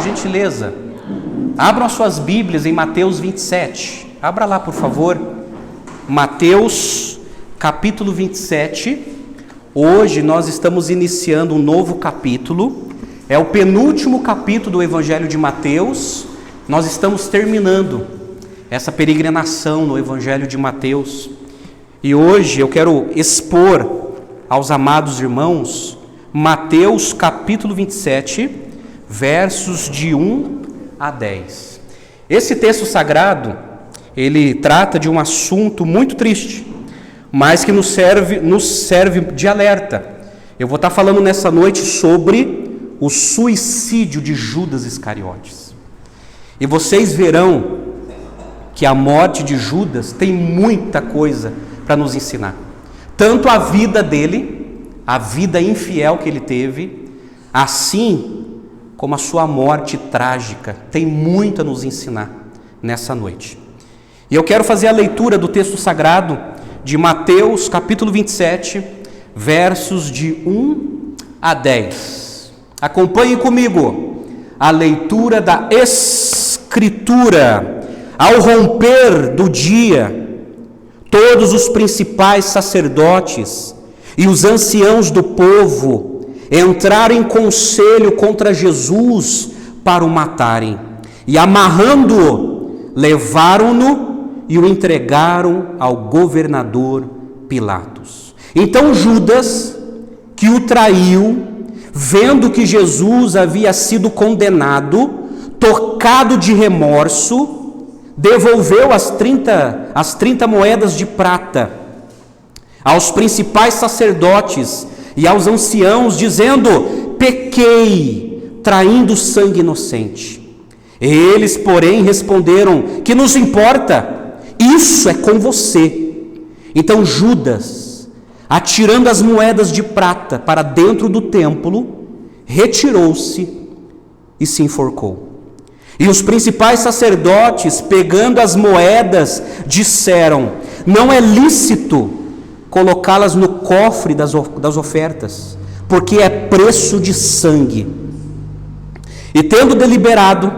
Gentileza, abram as suas Bíblias em Mateus 27. Abra lá, por favor. Mateus, capítulo 27. Hoje nós estamos iniciando um novo capítulo. É o penúltimo capítulo do Evangelho de Mateus. Nós estamos terminando essa peregrinação no Evangelho de Mateus. E hoje eu quero expor aos amados irmãos Mateus, capítulo 27, versos de 1 a 10. Esse texto sagrado, ele trata de um assunto muito triste, mas que nos serve de alerta. Eu vou estar falando nessa noite sobre o suicídio de Judas Iscariotes. E vocês verão que a morte de Judas tem muita coisa para nos ensinar. Tanto a vida dele, a vida infiel que ele teve, assim como a sua morte trágica, tem muito a nos ensinar nessa noite. E eu quero fazer a leitura do texto sagrado de Mateus, capítulo 27, versos de 1 a 10. Acompanhe comigo a leitura da Escritura. Ao romper do dia, todos os principais sacerdotes e os anciãos do povo entraram em conselho contra Jesus para o matarem, e amarrando-o, levaram-no e o entregaram ao governador Pilatos. Então Judas, que o traiu, vendo que Jesus havia sido condenado, tocado de remorso, devolveu as 30 moedas de prata aos principais sacerdotes e aos anciãos, dizendo: pequei, traindo sangue inocente. Eles, porém, responderam: que nos importa? Isso é com você. Então Judas, atirando as moedas de prata para dentro do templo, retirou-se e se enforcou. E os principais sacerdotes, pegando as moedas, disseram: não é lícito colocá-las no cofre das ofertas, porque é preço de sangue. E tendo deliberado,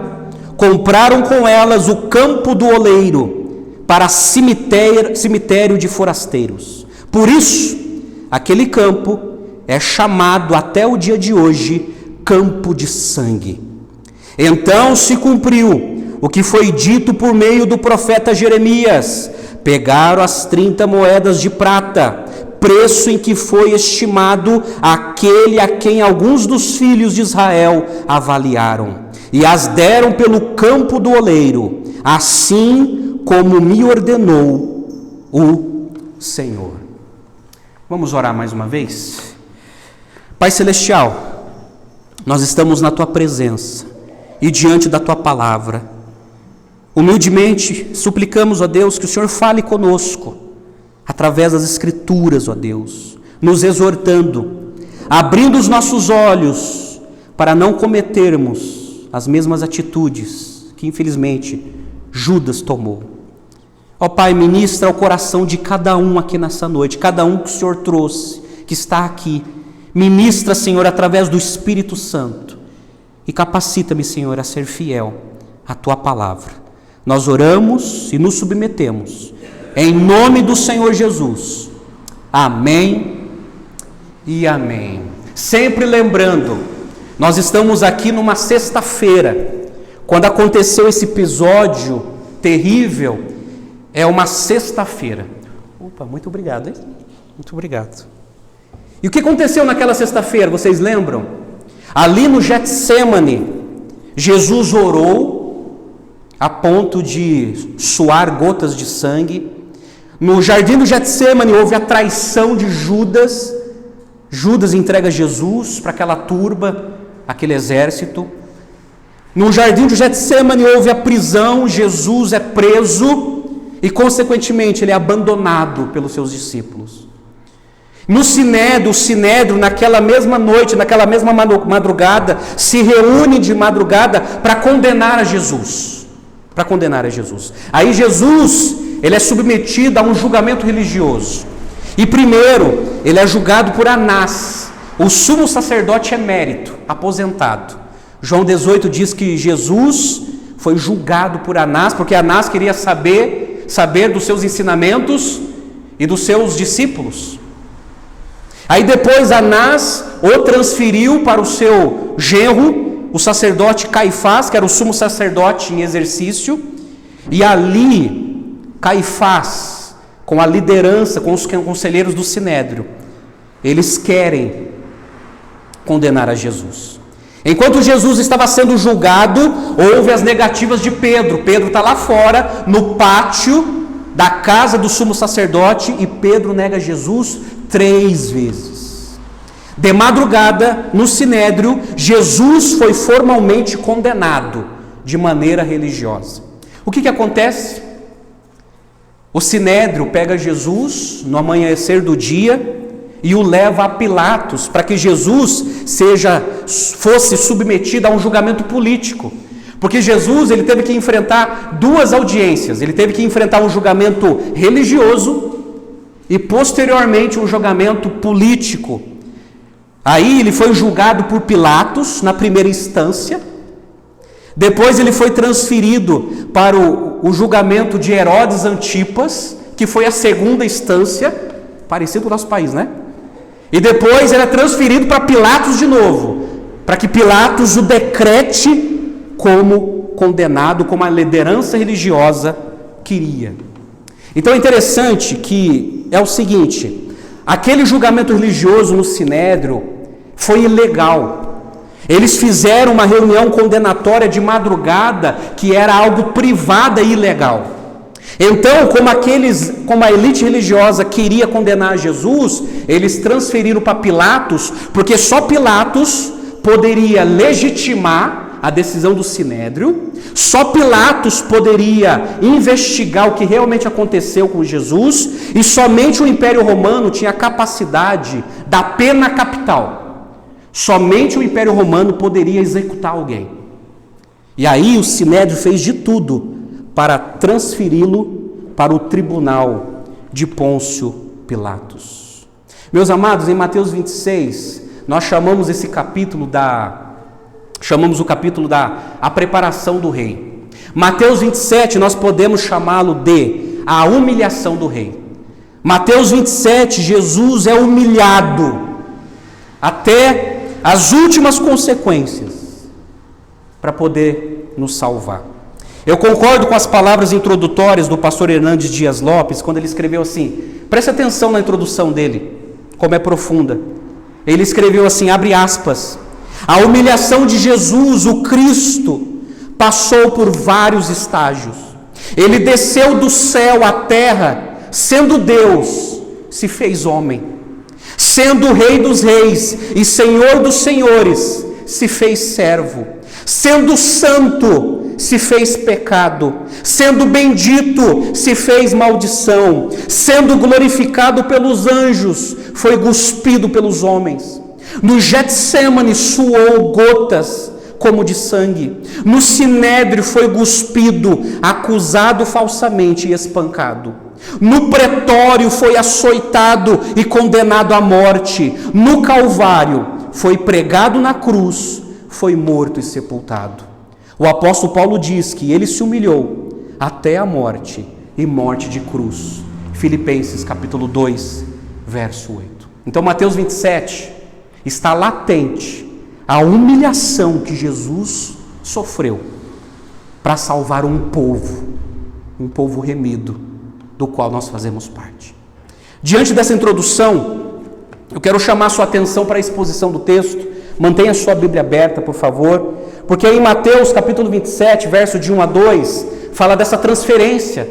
compraram com elas o campo do oleiro para cemitério de forasteiros. Por isso, aquele campo é chamado até o dia de hoje campo de sangue. Então se cumpriu o que foi dito por meio do profeta Jeremias: pegaram as 30 moedas de prata, preço em que foi estimado aquele a quem alguns dos filhos de Israel avaliaram, e as deram pelo campo do oleiro, assim como me ordenou o Senhor. Vamos orar mais uma vez? Pai Celestial, nós estamos na Tua presença e diante da Tua palavra. Humildemente suplicamos, ó Deus, que o Senhor fale conosco, através das Escrituras, ó Deus, nos exortando, abrindo os nossos olhos, para não cometermos as mesmas atitudes que infelizmente Judas tomou. Ó Pai, ministra ao coração de cada um aqui nessa noite, cada um que o Senhor trouxe, que está aqui. Ministra, Senhor, através do Espírito Santo, e capacita-me, Senhor, a ser fiel à Tua palavra. Nós oramos e nos submetemos, em nome do Senhor Jesus. Amém e amém. Sempre lembrando, nós estamos aqui numa sexta-feira, quando aconteceu esse episódio terrível, é uma sexta-feira. Opa, muito obrigado, hein? Muito obrigado. E o que aconteceu naquela sexta-feira, vocês lembram? Ali no Getsêmani, Jesus orou a ponto de suar gotas de sangue. No jardim do Getsêmani houve a traição de Judas. Judas entrega Jesus para aquela turba, aquele exército. No jardim do Getsêmani houve a prisão, Jesus é preso e consequentemente ele é abandonado pelos seus discípulos. No Sinédrio, o Sinédrio naquela mesma noite, naquela mesma madrugada, se reúne de madrugada para condenar a Jesus. Aí Jesus, ele é submetido a um julgamento religioso. E primeiro, ele é julgado por Anás, o sumo sacerdote emérito, aposentado. João 18 diz que Jesus foi julgado por Anás, porque Anás queria saber dos seus ensinamentos e dos seus discípulos. Aí depois Anás o transferiu para o seu genro, o sacerdote Caifás, que era o sumo sacerdote em exercício, e ali Caifás, com a liderança, com os conselheiros do Sinédrio, eles querem condenar a Jesus. Enquanto Jesus estava sendo julgado, houve as negativas de Pedro. Pedro está lá fora, no pátio da casa do sumo sacerdote, e Pedro nega Jesus 3 vezes. De madrugada, no Sinédrio, Jesus foi formalmente condenado de maneira religiosa. O que acontece? O Sinédrio pega Jesus no amanhecer do dia e o leva a Pilatos, para que Jesus fosse submetido a um julgamento político. Porque Jesus ele teve que enfrentar 2 audiências. Ele teve que enfrentar um julgamento religioso e posteriormente um julgamento político. Aí ele foi julgado por Pilatos na primeira instância. Depois ele foi transferido para o julgamento de Herodes Antipas, que foi a segunda instância, parecido com o nosso país, né? E depois ele é transferido para Pilatos de novo, para que Pilatos o decrete como condenado, como a liderança religiosa queria. Então é interessante que é o seguinte: aquele julgamento religioso no Sinédrio foi ilegal. Eles fizeram uma reunião condenatória de madrugada, que era algo privado e ilegal. Então, como a elite religiosa queria condenar Jesus, eles transferiram para Pilatos, porque só Pilatos poderia legitimar a decisão do Sinédrio, só Pilatos poderia investigar o que realmente aconteceu com Jesus, e somente o Império Romano tinha capacidade da pena capital. Somente o Império Romano poderia executar alguém. E aí o Sinédrio fez de tudo para transferi-lo para o tribunal de Pôncio Pilatos. Meus amados, em Mateus 26, nós chamamos o capítulo da a preparação do rei. Mateus 27, nós podemos chamá-lo de a humilhação do rei. Mateus 27, Jesus é humilhado até as últimas consequências para poder nos salvar. Eu concordo com as palavras introdutórias do pastor Hernandes Dias Lopes, quando ele escreveu assim, preste atenção na introdução dele, como é profunda. Ele escreveu assim, abre aspas: a humilhação de Jesus, o Cristo, passou por vários estágios. Ele desceu do céu à terra, sendo Deus, se fez homem. Sendo Rei dos reis e Senhor dos senhores, se fez servo. Sendo santo, se fez pecado. Sendo bendito, se fez maldição. Sendo glorificado pelos anjos, foi cuspido pelos homens. No Getsêmani suou gotas como de sangue. No Sinédrio foi cuspido, acusado falsamente e espancado. No pretório foi açoitado e condenado à morte. No Calvário foi pregado na cruz, foi morto e sepultado. O apóstolo Paulo diz que ele se humilhou até a morte, e morte de cruz. Filipenses capítulo 2, verso 8. Então Mateus 27 está latente a humilhação que Jesus sofreu para salvar um povo remido, do qual nós fazemos parte. Diante dessa introdução, eu quero chamar a sua atenção para a exposição do texto. Mantenha a sua Bíblia aberta, por favor, porque em Mateus capítulo 27, verso de 1 a 2, fala dessa transferência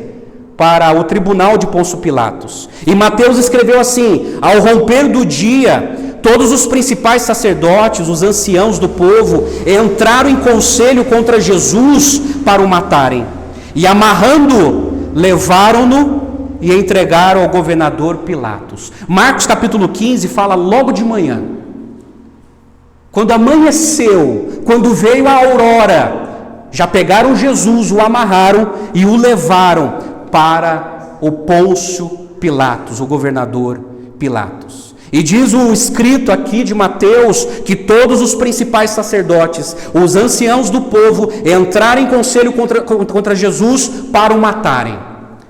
para o tribunal de Pôncio Pilatos. E Mateus escreveu assim: ao romper do dia, todos os principais sacerdotes, os anciãos do povo, entraram em conselho contra Jesus para o matarem. E amarrando-o, levaram-no e entregaram ao governador Pilatos. Marcos capítulo 15 fala logo de manhã. Quando amanheceu, quando veio a aurora, já pegaram Jesus, o amarraram e o levaram para o Pôncio Pilatos, o governador Pilatos. E diz o escrito aqui de Mateus que todos os principais sacerdotes, os anciãos do povo, entraram em conselho contra Jesus para o matarem.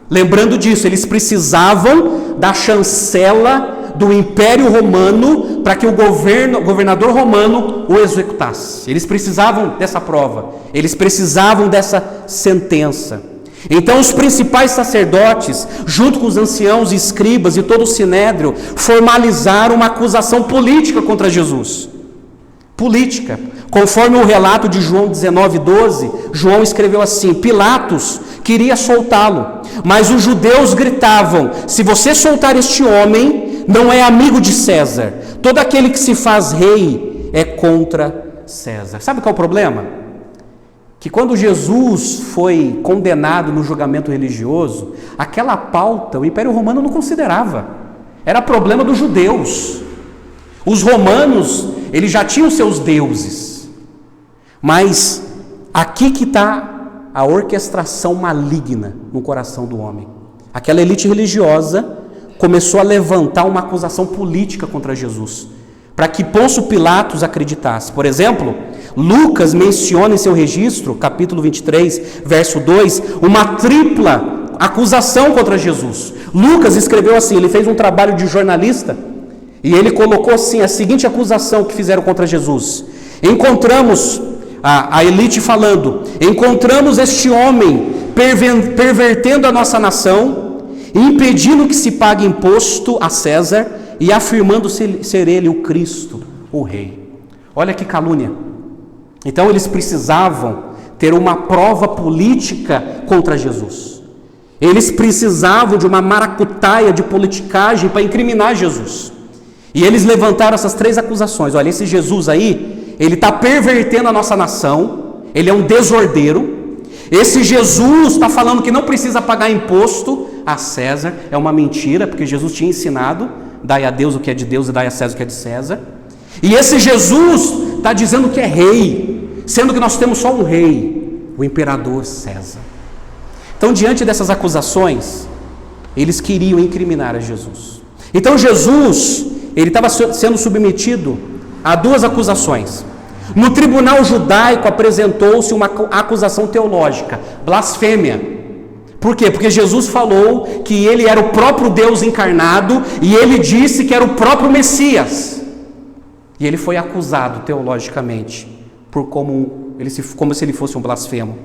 Lembrando disso, eles precisavam da chancela do Império Romano para que o governador romano o executasse. Eles precisavam dessa prova, eles precisavam dessa sentença. Então os principais sacerdotes, junto com os anciãos e escribas e todo o sinédrio, formalizaram uma acusação política contra Jesus. Política. Conforme o relato de João 19:12, João escreveu assim: Pilatos queria soltá-lo, mas os judeus gritavam: se você soltar este homem, não é amigo de César. Todo aquele que se faz rei é contra César. Sabe qual é o problema? Que quando Jesus foi condenado no julgamento religioso, aquela pauta o Império Romano não considerava. Era problema dos judeus. Os romanos, eles já tinham seus deuses. Mas aqui que está a orquestração maligna no coração do homem. Aquela elite religiosa começou a levantar uma acusação política contra Jesus, para que Pôncio Pilatos acreditasse. Por exemplo, Lucas menciona em seu registro, capítulo 23, verso 2, uma tripla acusação contra Jesus. Lucas escreveu assim, ele fez um trabalho de jornalista, e ele colocou assim a seguinte acusação que fizeram contra Jesus. Encontramos, a elite falando, encontramos este homem pervertendo a nossa nação, impedindo que se pague imposto a César, e afirmando ser ele o Cristo, o Rei. Olha que calúnia. Então eles precisavam ter uma prova política contra Jesus. Eles precisavam de uma maracutaia de politicagem para incriminar Jesus. E eles levantaram essas três acusações. Olha, esse Jesus aí, ele está pervertendo a nossa nação, ele é um desordeiro. Esse Jesus está falando que não precisa pagar imposto a César, é uma mentira, porque Jesus tinha ensinado: dai a Deus o que é de Deus e dai a César o que é de César. E esse Jesus está dizendo que é rei, sendo que nós temos só um rei, o imperador César. Então, diante dessas acusações, eles queriam incriminar a Jesus. Então Jesus, ele estava sendo submetido a duas acusações. No tribunal judaico apresentou-se uma acusação teológica, blasfêmia. Por quê? Porque Jesus falou que ele era o próprio Deus encarnado e ele disse que era o próprio Messias. E ele foi acusado teologicamente como se ele fosse um blasfemo.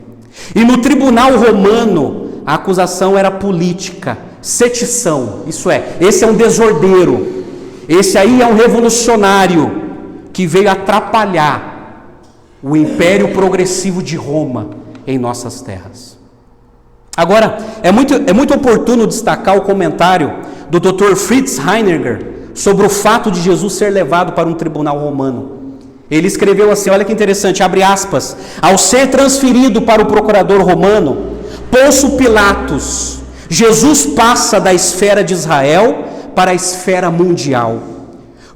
E no tribunal romano a acusação era política, sedição. Isso é, esse é um desordeiro, esse aí é um revolucionário que veio atrapalhar o império progressivo de Roma em nossas terras. Agora, é muito oportuno destacar o comentário do Dr. Fritz Heiniger sobre o fato de Jesus ser levado para um tribunal romano. Ele escreveu assim, olha que interessante, abre aspas: ao ser transferido para o procurador romano, Pôncio Pilatos, Jesus passa da esfera de Israel para a esfera mundial.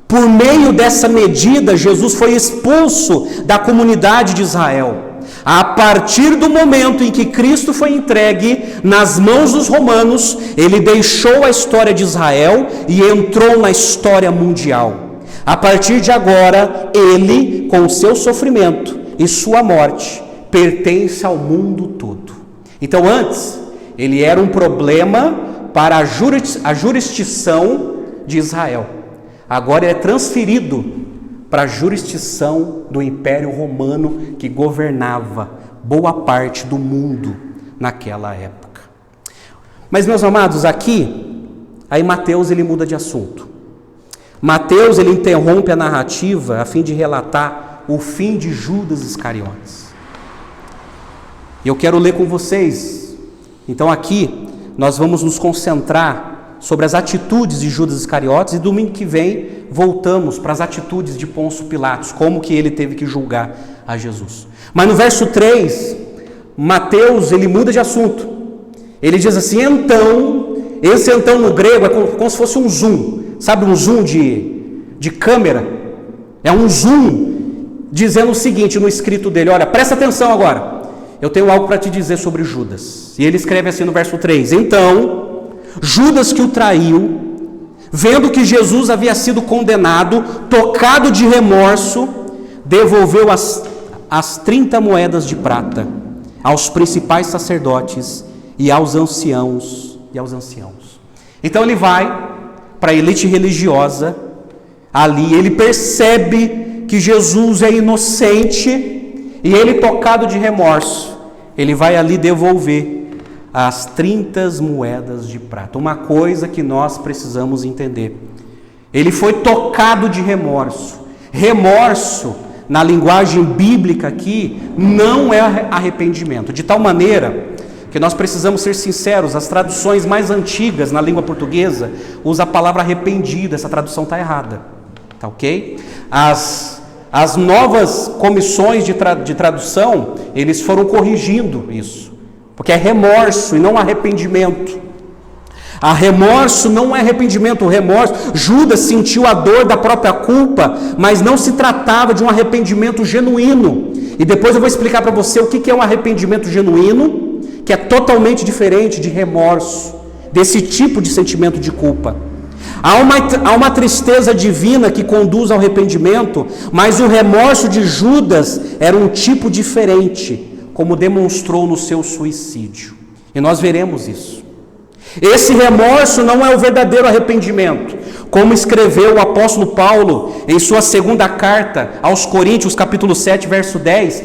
Por meio dessa medida, Jesus foi expulso da comunidade de Israel. A partir do momento em que Cristo foi entregue nas mãos dos romanos, ele deixou a história de Israel e entrou na história mundial. A partir de agora, ele, com o seu sofrimento e sua morte, pertence ao mundo todo. Então, antes, ele era um problema para a jurisdição de Israel. Agora ele é transferido para a jurisdição do Império Romano, que governava boa parte do mundo naquela época. Mas, meus amados, aqui, aí Mateus ele muda de assunto. Mateus ele interrompe a narrativa a fim de relatar o fim de Judas Iscariotes. E eu quero ler com vocês. Então aqui nós vamos nos concentrar sobre as atitudes de Judas Iscariotes, e domingo que vem voltamos para as atitudes de Pôncio Pilatos, como que ele teve que julgar a Jesus. Mas no verso 3, Mateus ele muda de assunto. Ele diz assim: então, esse então no grego é como se fosse um zoom, sabe, um zoom de câmera, é um zoom dizendo o seguinte no escrito dele: olha, presta atenção agora, eu tenho algo para te dizer sobre Judas. E ele escreve assim no verso 3: então, Judas, que o traiu, vendo que Jesus havia sido condenado, tocado de remorso, devolveu as 30 moedas de prata aos principais sacerdotes e aos anciãos. Então ele vai para a elite religiosa, ali ele percebe que Jesus é inocente, e ele, tocado de remorso, ele vai ali devolver as 30 moedas de prata. Uma coisa que nós precisamos entender: ele foi tocado de remorso. Remorso, na linguagem bíblica aqui, não é arrependimento, de tal maneira que nós precisamos ser sinceros. As traduções mais antigas na língua portuguesa usam a palavra arrependido. Essa tradução está errada, tá ok? As novas comissões de tradução, eles foram corrigindo isso, porque é remorso e não arrependimento. A remorso não é arrependimento. O remorso, Judas sentiu a dor da própria culpa, mas não se tratava de um arrependimento genuíno. E depois eu vou explicar para você o que é um arrependimento genuíno, que é totalmente diferente de remorso, desse tipo de sentimento de culpa. Há uma tristeza divina que conduz ao arrependimento, mas o remorso de Judas era um tipo diferente, como demonstrou no seu suicídio. E nós veremos isso. Esse remorso não é o verdadeiro arrependimento, como escreveu o apóstolo Paulo em sua segunda carta aos Coríntios, capítulo 7, verso 10.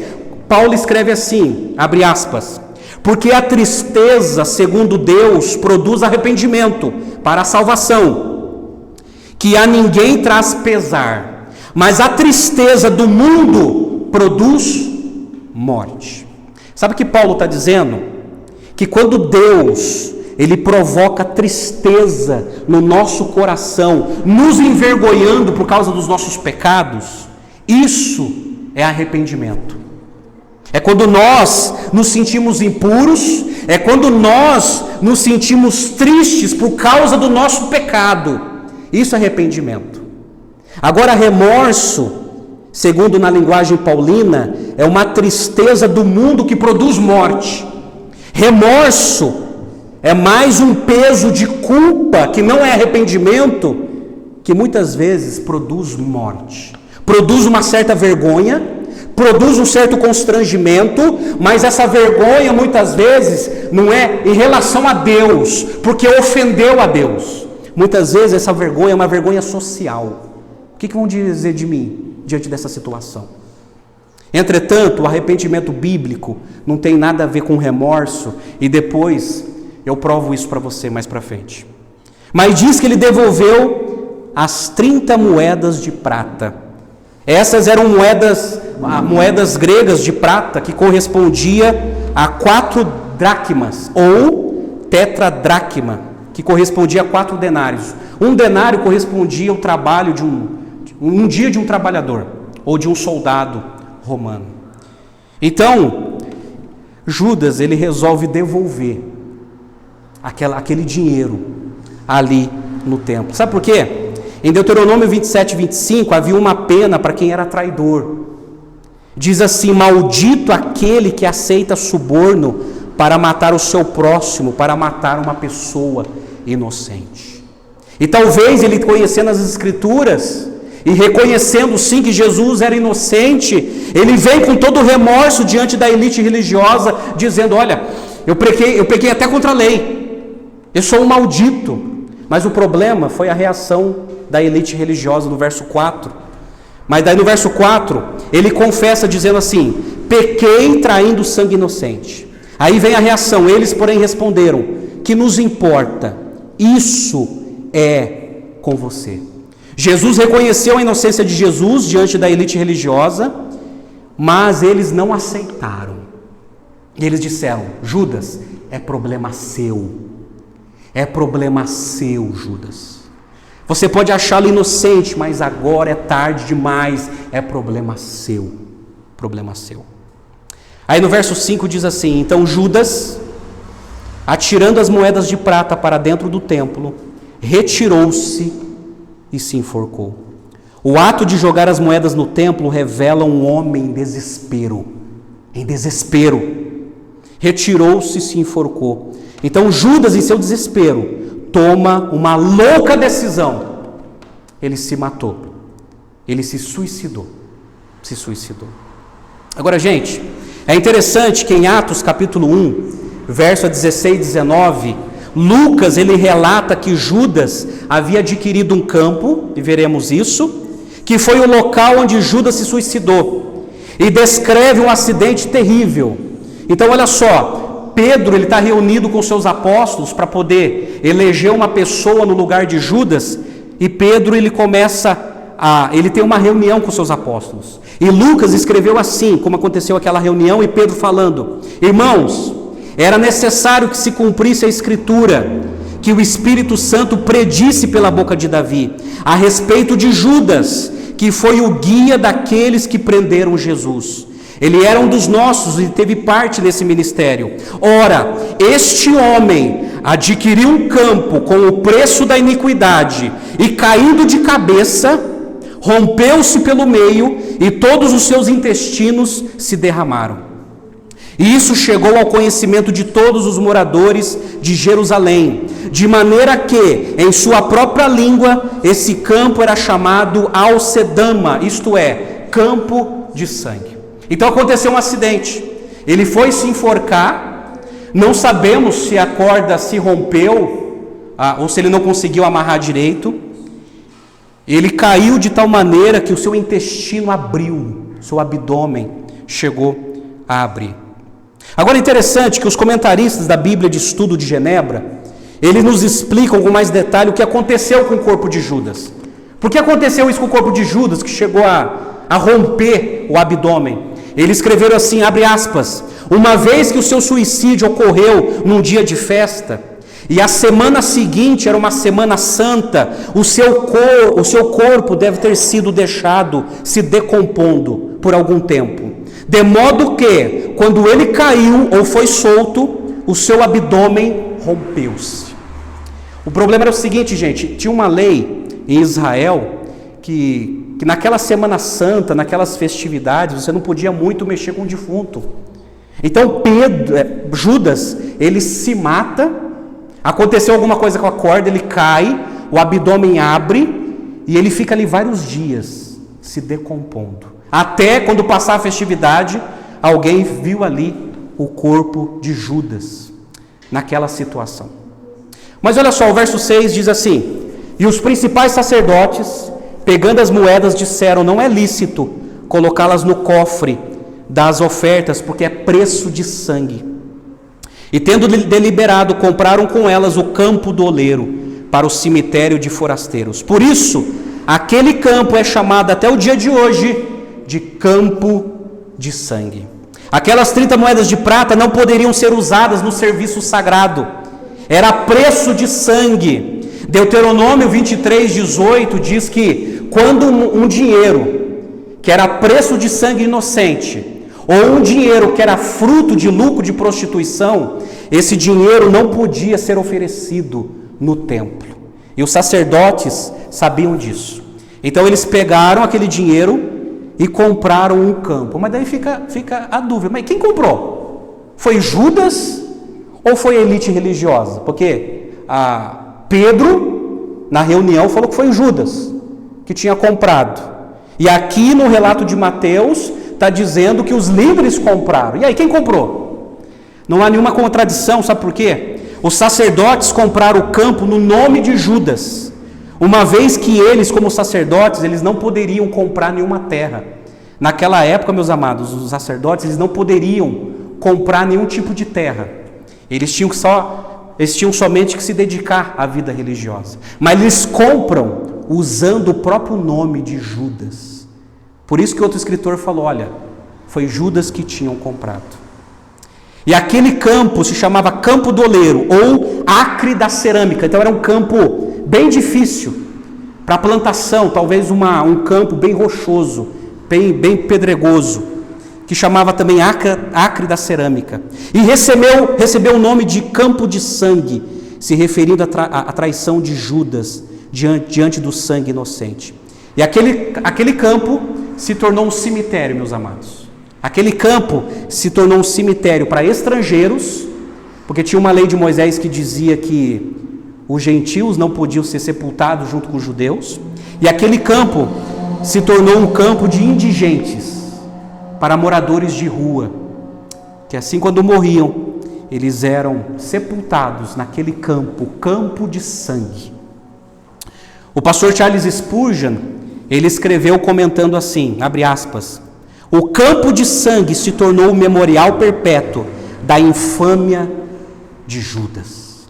Paulo escreve assim, abre aspas: porque a tristeza, segundo Deus, produz arrependimento para a salvação, que a ninguém traz pesar, mas a tristeza do mundo produz morte. Sabe o que Paulo está dizendo? Que quando Deus, Ele provoca tristeza no nosso coração, nos envergonhando por causa dos nossos pecados, isso é arrependimento. É quando nós nos sentimos impuros, é quando nós nos sentimos tristes por causa do nosso pecado. Isso é arrependimento. Agora, remorso, segundo na linguagem paulina, é uma tristeza do mundo que produz morte. Remorso é mais um peso de culpa, que não é arrependimento, que muitas vezes produz morte. Produz uma certa vergonha, produz um certo constrangimento, mas essa vergonha muitas vezes não é em relação a Deus, porque ofendeu a Deus. Muitas vezes essa vergonha é uma vergonha social. O que vão dizer de mim diante dessa situação? Entretanto, o arrependimento bíblico não tem nada a ver com remorso, e depois eu provo isso para você mais para frente. Mas diz que ele devolveu as 30 moedas de prata. Essas eram moedas gregas de prata, que correspondia a 4 dracmas, ou tetradracma, que correspondia a 4 denários. Um denário correspondia ao trabalho de um dia de um trabalhador, ou de um soldado romano. Então, Judas, ele resolve devolver aquele dinheiro ali no templo. Sabe por quê? Em Deuteronômio 27, 25, havia uma pena para quem era traidor. Diz assim: maldito aquele que aceita suborno para matar o seu próximo, para matar uma pessoa inocente. E talvez ele, conhecendo as Escrituras e reconhecendo sim que Jesus era inocente, ele vem com todo o remorso diante da elite religiosa, dizendo: olha, eu pequei até contra a lei, eu sou um maldito. Mas o problema foi a reação da elite religiosa no verso 4. Mas daí no verso 4, ele confessa dizendo assim: pequei traindo sangue inocente. Aí vem a reação: eles porém responderam: que nos importa, isso é com você. Jesus reconheceu a inocência de Jesus diante da elite religiosa, mas eles não aceitaram. E eles disseram: Judas, é problema seu. É problema seu, Judas. Você pode achá-lo inocente, mas agora é tarde demais. É problema seu. Problema seu. Aí no verso 5 diz assim: então Judas, atirando as moedas de prata para dentro do templo, retirou-se e se enforcou. O ato de jogar as moedas no templo revela um homem em desespero. Em desespero. Retirou-se e se enforcou. Então Judas, em seu desespero, toma uma louca decisão. Ele se matou. Ele se suicidou. Agora, gente, é interessante que em Atos capítulo 1, verso 16 e 19, Lucas, ele relata que Judas havia adquirido um campo, e veremos isso, que foi o local onde Judas se suicidou, e descreve um acidente terrível. Então, olha só, Pedro, ele está reunido com seus apóstolos para poder eleger uma pessoa no lugar de Judas, e Pedro, ele tem uma reunião com seus apóstolos. E Lucas escreveu assim, como aconteceu aquela reunião, e Pedro falando: irmãos, era necessário que se cumprisse a Escritura, que o Espírito Santo predisse pela boca de Davi, a respeito de Judas, que foi o guia daqueles que prenderam Jesus. Ele era um dos nossos e teve parte nesse ministério. Ora, este homem adquiriu um campo com o preço da iniquidade, e caindo de cabeça, rompeu-se pelo meio, e todos os seus intestinos se derramaram. E isso chegou ao conhecimento de todos os moradores de Jerusalém, de maneira que, em sua própria língua, esse campo era chamado Alcedama, isto é, campo de sangue. Então aconteceu um acidente, ele foi se enforcar, não sabemos se a corda se rompeu, ou se ele não conseguiu amarrar direito. Ele caiu de tal maneira que o seu intestino abriu, seu abdômen chegou a abrir. Agora é interessante que os comentaristas da Bíblia de Estudo de Genebra, eles nos explicam com mais detalhe o que aconteceu com o corpo de Judas. Por que aconteceu isso com o corpo de Judas, que chegou a romper o abdômen? Eles escreveram assim, abre aspas: uma vez que o seu suicídio ocorreu num dia de festa, e a semana seguinte era uma semana santa, o seu corpo deve ter sido deixado se decompondo por algum tempo. De modo que, quando ele caiu ou foi solto, o seu abdômen rompeu-se. O problema era o seguinte, gente, tinha uma lei em Israel que naquela semana santa, naquelas festividades, você não podia muito mexer com o defunto. Então Judas, ele se mata, aconteceu alguma coisa com a corda, ele cai, o abdômen abre e ele fica ali vários dias se decompondo. Até quando passar a festividade, alguém viu ali o corpo de Judas, naquela situação. Mas olha só, o verso 6 diz assim: e os principais sacerdotes, pegando as moedas, disseram: não é lícito colocá-las no cofre das ofertas, porque é preço de sangue. E tendo deliberado, compraram com elas o campo do oleiro para o cemitério de forasteiros. Por isso, aquele campo é chamado até o dia de hoje de campo de sangue. Aquelas 30 moedas de prata não poderiam ser usadas no serviço sagrado. Era preço de sangue. Deuteronômio 23:18 diz que quando um dinheiro que era preço de sangue inocente, ou um dinheiro que era fruto de lucro de prostituição, esse dinheiro não podia ser oferecido no templo. E os sacerdotes sabiam disso. Então eles pegaram aquele dinheiro e compraram um campo. Mas daí fica a dúvida, mas quem comprou? Foi Judas ou foi a elite religiosa? Porque Pedro, na reunião, falou que foi Judas que tinha comprado. E aqui no relato de Mateus, está dizendo que os líderes compraram. E aí, quem comprou? Não há nenhuma contradição, sabe por quê? Os sacerdotes compraram o campo no nome de Judas, uma vez que eles, como sacerdotes, eles não poderiam comprar nenhuma terra. Naquela época, meus amados, os sacerdotes, eles não poderiam comprar nenhum tipo de terra. Eles tinham somente que se dedicar à vida religiosa. Mas eles compram usando o próprio nome de Judas. Por isso que outro escritor falou, olha, foi Judas que tinham comprado. E aquele campo se chamava Campo do Oleiro, ou Acre da Cerâmica. Então era um campo bem difícil para plantação, talvez um campo bem rochoso, bem pedregoso, que chamava também Acre da Cerâmica. E recebeu o nome de Campo de Sangue, se referindo à traição de Judas diante do sangue inocente. E aquele campo se tornou um cemitério, meus amados. Aquele campo se tornou um cemitério para estrangeiros, porque tinha uma lei de Moisés que dizia que os gentios não podiam ser sepultados junto com os judeus, e aquele campo se tornou um campo de indigentes, para moradores de rua, que assim quando morriam, eles eram sepultados naquele campo, campo de sangue. O pastor Charles Spurgeon, ele escreveu comentando assim, abre aspas, o campo de sangue se tornou o memorial perpétuo da infâmia de Judas.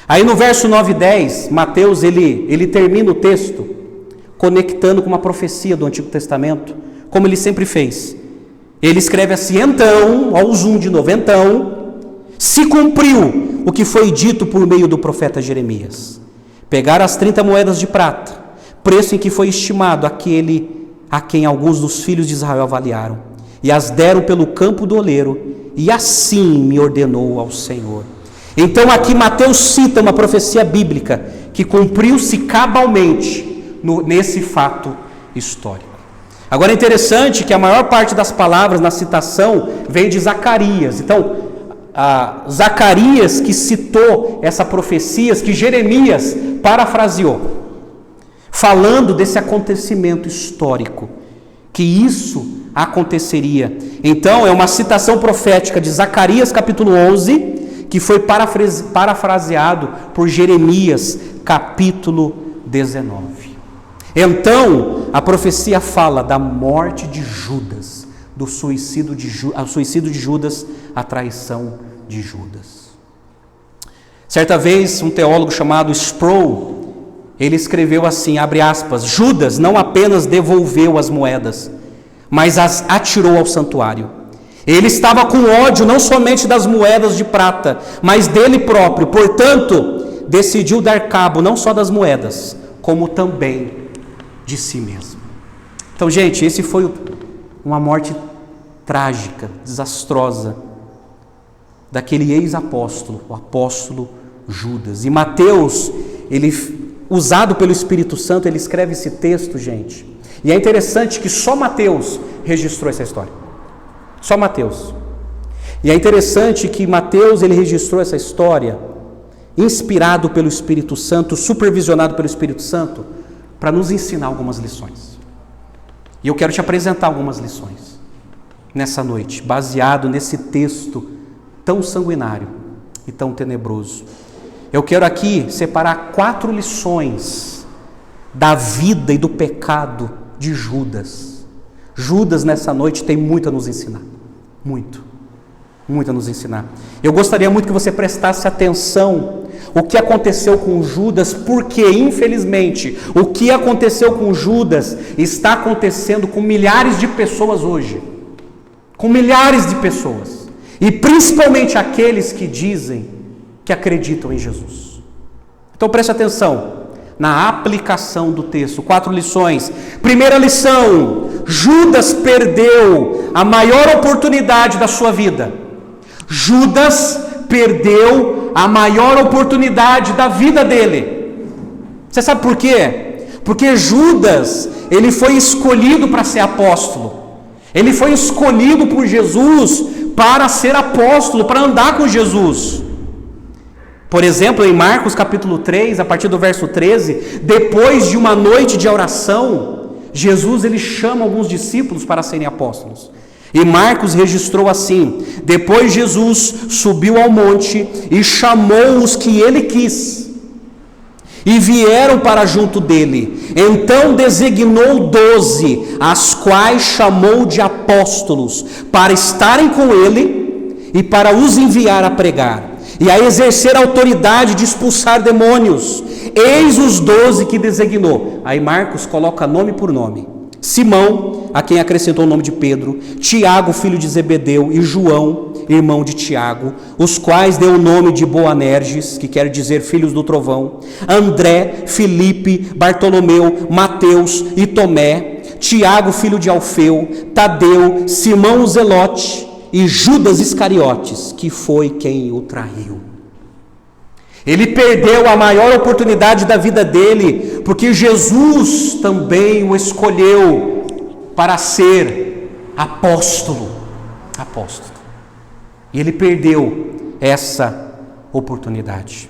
Aí no verso 9 e 10, Mateus, ele termina o texto conectando com uma profecia do Antigo Testamento, como ele sempre fez. Ele escreve assim, então, ao zoom de novo, então, se cumpriu o que foi dito por meio do profeta Jeremias. Pegaram as 30 moedas de prata, preço em que foi estimado aquele a quem alguns dos filhos de Israel avaliaram, e as deram pelo campo do oleiro, e assim me ordenou ao Senhor. Então aqui Mateus cita uma profecia bíblica que cumpriu-se cabalmente nesse fato histórico. Agora é interessante que a maior parte das palavras na citação vem de Zacarias. Então, Zacarias que citou essa profecia que Jeremias parafraseou, falando desse acontecimento histórico, que isso aconteceria. Então, é uma citação profética de Zacarias capítulo 11, que foi parafraseado por Jeremias capítulo 19. Então, a profecia fala da morte de Judas, do suicídio de Judas, a traição de Judas. Certa vez, um teólogo chamado Sproul, ele escreveu assim, abre aspas, Judas não apenas devolveu as moedas, mas as atirou ao santuário. Ele estava com ódio não somente das moedas de prata, mas dele próprio. Portanto, decidiu dar cabo não só das moedas, como também de si mesmo. Então, gente, esse foi uma morte trágica, desastrosa, daquele ex-apóstolo, o apóstolo Judas. E Mateus, ele, usado pelo Espírito Santo, ele escreve esse texto, gente. E é interessante que só Mateus registrou essa história. Só Mateus. E é interessante que Mateus, ele registrou essa história inspirado pelo Espírito Santo, supervisionado pelo Espírito Santo, para nos ensinar algumas lições. E eu quero te apresentar algumas lições nessa noite, baseado nesse texto tão sanguinário e tão tenebroso. Eu quero aqui separar 4 lições da vida e do pecado de Judas. Judas nessa noite tem muito a nos ensinar. Muito a nos ensinar. Eu gostaria muito que você prestasse atenção o que aconteceu com Judas, porque infelizmente o que aconteceu com Judas está acontecendo com milhares de pessoas hoje. Com milhares de pessoas. E principalmente aqueles que dizem que acreditam em Jesus. Então preste atenção na aplicação do texto. 4 lições. Primeira lição: Judas perdeu a maior oportunidade da sua vida. Judas perdeu a maior oportunidade da vida dele. Você sabe por quê? Porque Judas, ele foi escolhido para ser apóstolo. Ele foi escolhido por Jesus para ser apóstolo, para andar com Jesus. Por exemplo, em Marcos capítulo 3, a partir do verso 13, depois de uma noite de oração, Jesus ele chama alguns discípulos para serem apóstolos. E Marcos registrou assim: depois Jesus subiu ao monte e chamou os que ele quis, e vieram para junto dele. Então designou 12, as quais chamou de apóstolos, para estarem com ele e para os enviar a pregar e a exercer a autoridade de expulsar demônios. Eis os 12 que designou. Aí Marcos coloca nome por nome: Simão, a quem acrescentou o nome de Pedro, Tiago, filho de Zebedeu, e João, irmão de Tiago, os quais deu o nome de Boanerges, que quer dizer filhos do trovão, André, Filipe, Bartolomeu, Mateus e Tomé, Tiago, filho de Alfeu, Tadeu, Simão o Zelote e Judas Iscariotes, que foi quem o traiu. Ele perdeu a maior oportunidade da vida dele, porque Jesus também o escolheu para ser apóstolo. E ele perdeu essa oportunidade.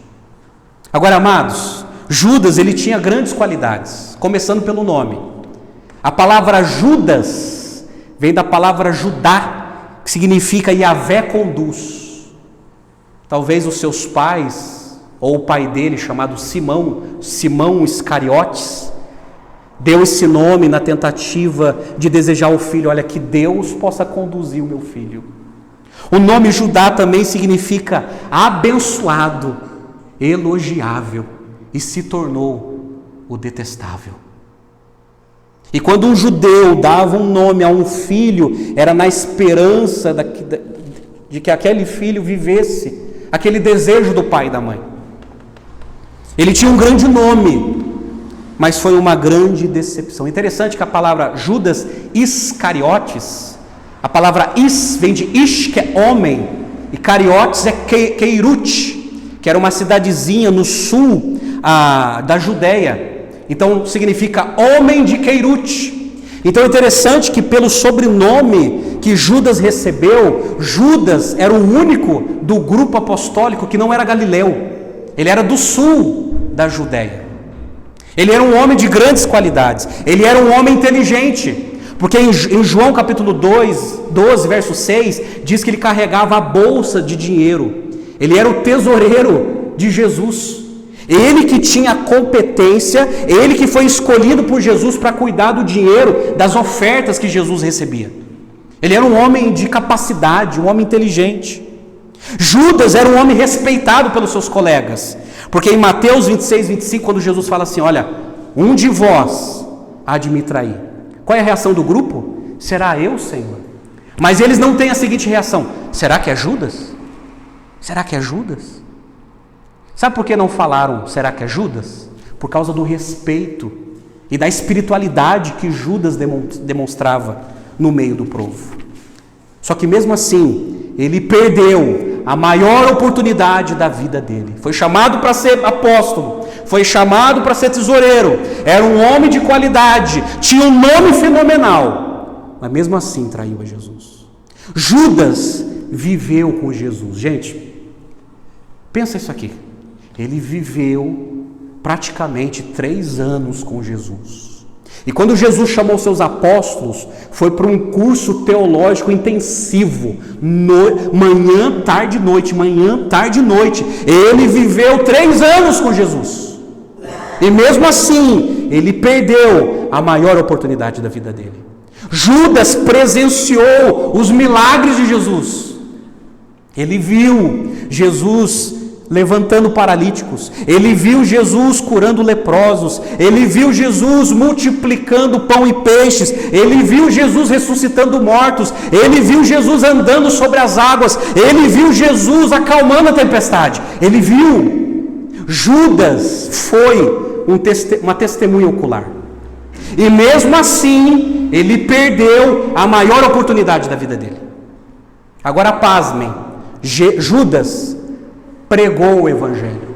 Agora, amados, Judas, ele tinha grandes qualidades, começando pelo nome. A palavra Judas vem da palavra Judá, que significa Yahvé conduz. Talvez os seus pais, ou o pai dele, chamado Simão Iscariotes, deu esse nome na tentativa de desejar ao filho, olha, que Deus possa conduzir o meu filho. O nome Judá também significa abençoado, elogiável, e se tornou o detestável. E quando um judeu dava um nome a um filho, era na esperança de que aquele filho vivesse aquele desejo do pai e da mãe. Ele tinha um grande nome, mas foi uma grande decepção. Interessante que a palavra Judas Iscariotes, a palavra is vem de ish, que é homem, e Cariotes é Queirute, que era uma cidadezinha no sul da Judéia. Então significa homem de Queirute. Então é interessante que pelo sobrenome que Judas recebeu, Judas era o único do grupo apostólico que não era galileu. Ele era do sul da Judéia. Ele era um homem de grandes qualidades. Ele era um homem inteligente. Porque em João capítulo 12, verso 6, diz que ele carregava a bolsa de dinheiro. Ele era o tesoureiro de Jesus. Ele que tinha competência, ele que foi escolhido por Jesus para cuidar do dinheiro, das ofertas que Jesus recebia. Ele era um homem de capacidade, um homem inteligente. Judas era um homem respeitado pelos seus colegas, porque em Mateus 26, 25, quando Jesus fala assim, olha, um de vós há de me trair. Qual é a reação do grupo? Será eu, Senhor? Mas eles não têm a seguinte reação, será que é Judas? Será que é Judas? Sabe por que não falaram, será que é Judas? Por causa do respeito e da espiritualidade que Judas demonstrava no meio do povo. Só que mesmo assim, ele perdeu a maior oportunidade da vida dele. Foi chamado para ser apóstolo, foi chamado para ser tesoureiro, era um homem de qualidade, tinha um nome fenomenal, mas mesmo assim traiu a Jesus. Judas viveu com Jesus. Gente, pensa isso aqui. Ele viveu praticamente 3 anos com Jesus. E quando Jesus chamou seus apóstolos, foi para um curso teológico intensivo, manhã, tarde e noite, manhã, tarde e noite. Ele viveu 3 anos com Jesus. E mesmo assim, ele perdeu a maior oportunidade da vida dele. Judas presenciou os milagres de Jesus. Ele viu Jesus levantando paralíticos, ele viu Jesus curando leprosos, ele viu Jesus multiplicando pão e peixes, ele viu Jesus ressuscitando mortos, ele viu Jesus andando sobre as águas, ele viu Jesus acalmando a tempestade, ele viu. Judas foi uma testemunha ocular, e mesmo assim ele perdeu a maior oportunidade da vida dele. Agora pasmem, Judas pregou o Evangelho.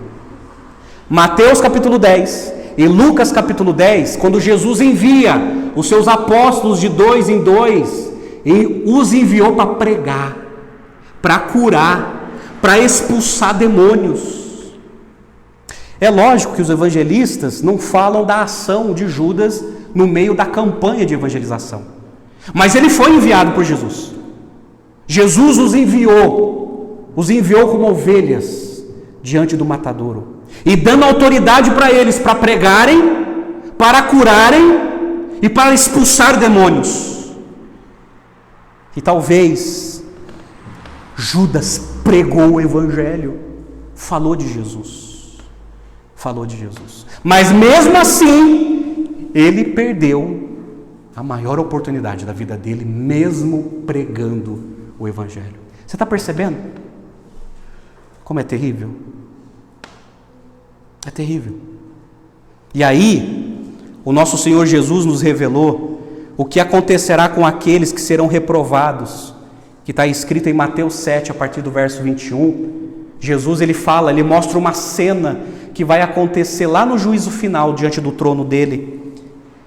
Mateus capítulo 10 e Lucas capítulo 10, quando Jesus envia os seus apóstolos de 2 em 2, e os enviou para pregar, para curar, para expulsar demônios. É lógico que os evangelistas não falam da ação de Judas no meio da campanha de evangelização, mas ele foi enviado por Jesus. Jesus os enviou como ovelhas diante do matadouro, e dando autoridade para eles, para pregarem, para curarem e para expulsar demônios. E talvez Judas pregou o Evangelho, falou de Jesus, mas mesmo assim ele perdeu a maior oportunidade da vida dele, mesmo pregando o Evangelho. Você está percebendo como é terrível? É terrível. E aí, o nosso Senhor Jesus nos revelou o que acontecerá com aqueles que serão reprovados, que está escrito em Mateus 7, a partir do verso 21. Jesus, ele mostra uma cena que vai acontecer lá no juízo final, diante do trono dele.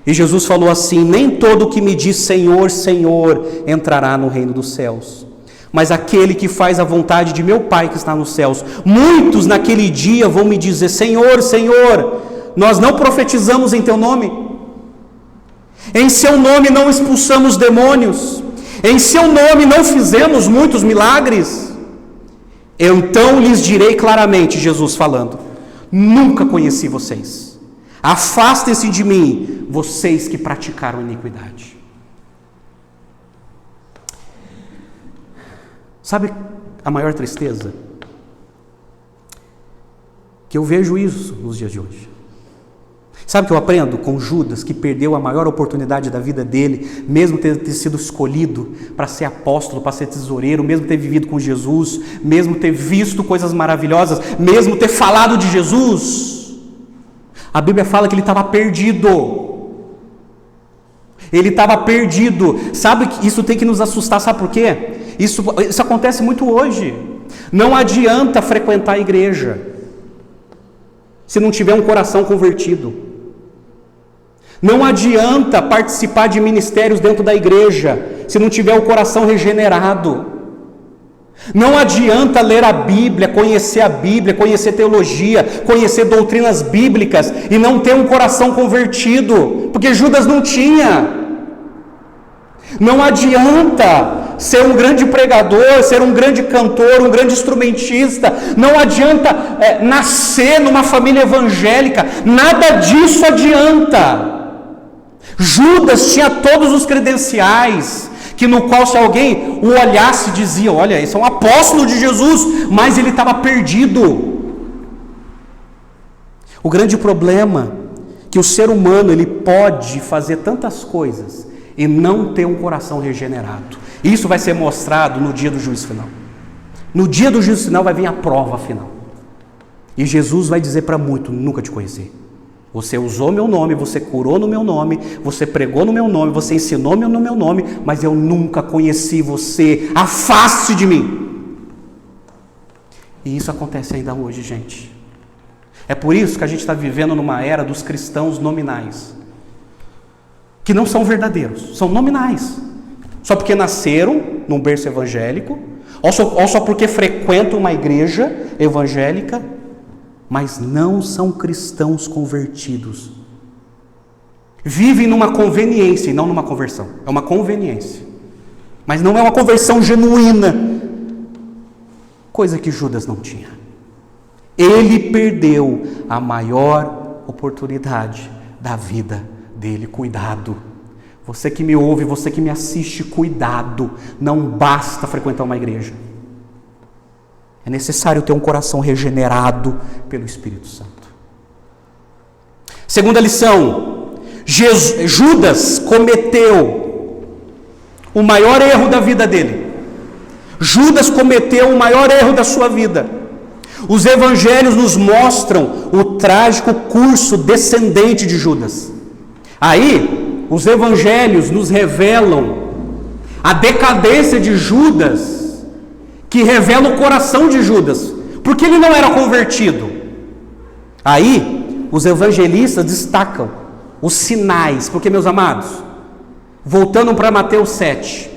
E Jesus falou assim: nem todo que me diz Senhor, Senhor entrará no reino dos céus, mas aquele que faz a vontade de meu Pai que está nos céus. Muitos naquele dia vão me dizer: Senhor, Senhor, nós não profetizamos em teu nome? Em seu nome não expulsamos demônios? Em seu nome não fizemos muitos milagres? Então lhes direi claramente, Jesus falando: nunca conheci vocês. Afastem-se de mim, vocês que praticaram iniquidade. Sabe a maior tristeza? Que eu vejo isso nos dias de hoje. Sabe o que eu aprendo com Judas, que perdeu a maior oportunidade da vida dele, mesmo ter sido escolhido para ser apóstolo, para ser tesoureiro, mesmo ter vivido com Jesus, mesmo ter visto coisas maravilhosas, mesmo ter falado de Jesus? A Bíblia fala que ele estava perdido. Ele estava perdido. Sabe que isso tem que nos assustar, sabe por quê? Isso acontece muito hoje. Não adianta frequentar a igreja se não tiver um coração convertido. Não adianta participar de ministérios dentro da igreja se não tiver o coração regenerado. Não adianta ler a Bíblia, conhecer teologia, conhecer doutrinas bíblicas e não ter um coração convertido, porque Judas não tinha. Não adianta ser um grande pregador, ser um grande cantor, um grande instrumentista, não adianta nascer numa família evangélica, nada disso adianta. Judas tinha todos os credenciais, que no qual se alguém o olhasse dizia: olha, esse é um apóstolo de Jesus, mas ele estava perdido. O grande problema é que o ser humano ele pode fazer tantas coisas e não ter um coração regenerado. Isso vai ser mostrado no dia do juízo final. No dia do juízo final vai vir a prova final. E Jesus vai dizer para muitos: nunca te conheci. Você usou meu nome, você curou no meu nome, você pregou no meu nome, você ensinou no meu nome, mas eu nunca conheci você. Afaste de mim. E isso acontece ainda hoje, gente. É por isso que a gente está vivendo numa era dos cristãos nominais, que não são verdadeiros, são nominais. Só porque nasceram num berço evangélico, ou só porque frequentam uma igreja evangélica, mas não são cristãos convertidos. Vivem numa conveniência e não numa conversão. É uma conveniência, mas não é uma conversão genuína, coisa que Judas não tinha. Ele perdeu a maior oportunidade da vida dele. Cuidado. Você que me ouve, você que me assiste, cuidado. Não basta frequentar uma igreja. É necessário ter um coração regenerado pelo Espírito Santo. Segunda lição: Judas cometeu o maior erro da vida dele. Judas cometeu o maior erro da sua vida. Os evangelhos nos mostram o trágico curso descendente de Judas. Aí, os evangelhos nos revelam a decadência de Judas, que revela o coração de Judas, porque ele não era convertido. Aí, os evangelistas destacam os sinais, porque, meus amados, voltando para Mateus 7,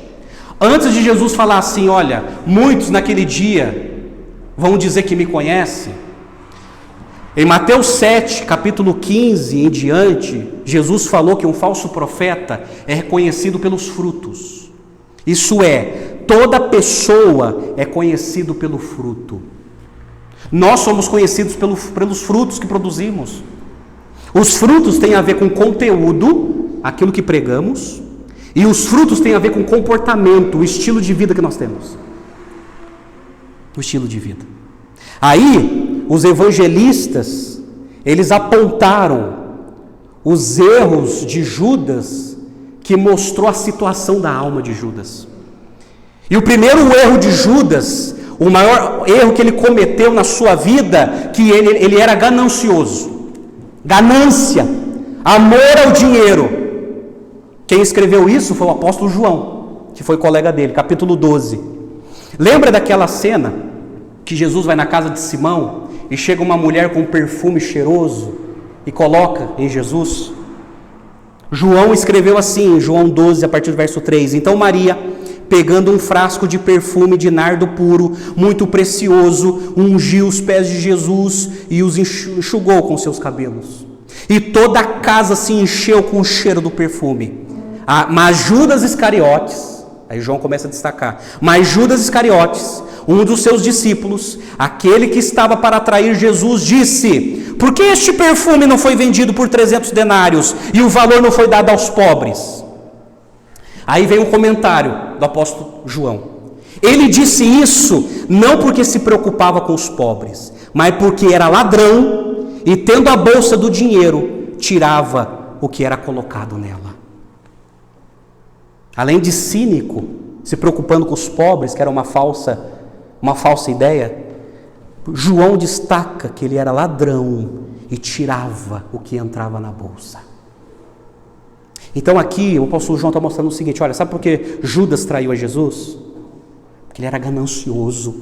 antes de Jesus falar assim: olha, muitos naquele dia vão dizer que me conhecem, em Mateus 7, capítulo 15 em diante, Jesus falou que um falso profeta é reconhecido pelos frutos. Isso é, toda pessoa é conhecido pelo fruto. Nós somos conhecidos pelos frutos que produzimos. Os frutos têm a ver com conteúdo, aquilo que pregamos, e os frutos têm a ver com comportamento, o estilo de vida que nós temos. O estilo de vida. Aí, os evangelistas, eles apontaram os erros de Judas, que mostrou a situação da alma de Judas. E o primeiro erro de Judas, o maior erro que ele cometeu na sua vida, que ele era ganancioso. Ganância, amor ao dinheiro. Quem escreveu isso foi o apóstolo João, que foi colega dele, capítulo 12. Lembra daquela cena que Jesus vai na casa de Simão e chega uma mulher com um perfume cheiroso e coloca em Jesus? João escreveu assim, em João 12, a partir do verso 3: então Maria pegando um frasco de perfume de nardo puro, muito precioso, ungiu os pés de Jesus e os enxugou com seus cabelos. E toda a casa se encheu com o cheiro do perfume. Mas Judas Iscariotes, aí João começa a destacar, mas Judas Iscariotes, um dos seus discípulos, aquele que estava para trair Jesus, disse: por que este perfume não foi vendido por 300 denários e o valor não foi dado aos pobres? Aí vem um comentário do apóstolo João. Ele disse isso não porque se preocupava com os pobres, mas porque era ladrão e, tendo a bolsa do dinheiro, tirava o que era colocado nela. Além de cínico, se preocupando com os pobres, que era uma falsa ideia, João destaca que ele era ladrão e tirava o que entrava na bolsa. Então aqui o apóstolo João está mostrando o seguinte: olha, sabe por que Judas traiu a Jesus? Porque ele era ganancioso,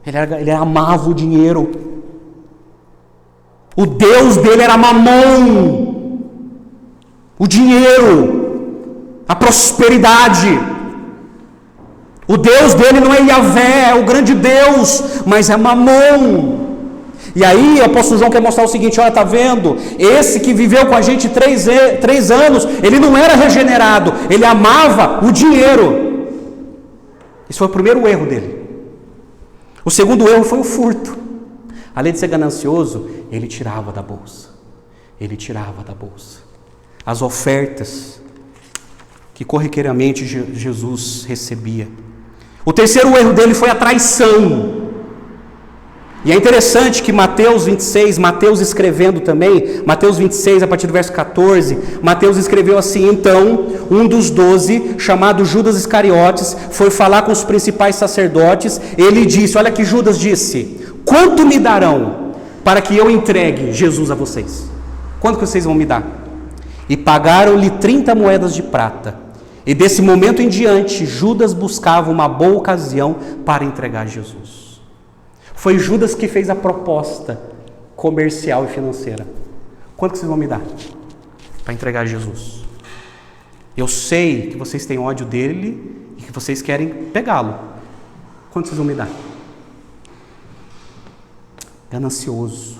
ele amava o dinheiro, o Deus dele era Mamon, o dinheiro, a prosperidade. O Deus dele não é Yahvé, é o grande Deus, mas é Mamon. E aí o apóstolo João quer mostrar o seguinte: olha, está vendo? Esse que viveu com a gente 3 anos, ele não era regenerado, ele amava o dinheiro. Esse foi o primeiro erro dele. O segundo erro foi o furto. Além de ser ganancioso, ele tirava da bolsa. Ele tirava da bolsa as ofertas que corriqueiramente Jesus recebia. O terceiro erro dele foi a traição. E é interessante que Mateus 26, Mateus escrevendo também, Mateus 26, a partir do verso 14, Mateus escreveu assim: então, um dos 12, chamado Judas Iscariotes, foi falar com os principais sacerdotes. Ele disse, olha que Judas disse: quanto me darão para que eu entregue Jesus a vocês? Quanto que vocês vão me dar? E pagaram-lhe 30 moedas de prata. E desse momento em diante, Judas buscava uma boa ocasião para entregar Jesus. Foi Judas que fez a proposta comercial e financeira. Quanto que vocês vão me dar para entregar Jesus? Eu sei que vocês têm ódio dele e que vocês querem pegá-lo. Quanto vocês vão me dar? Ganancioso.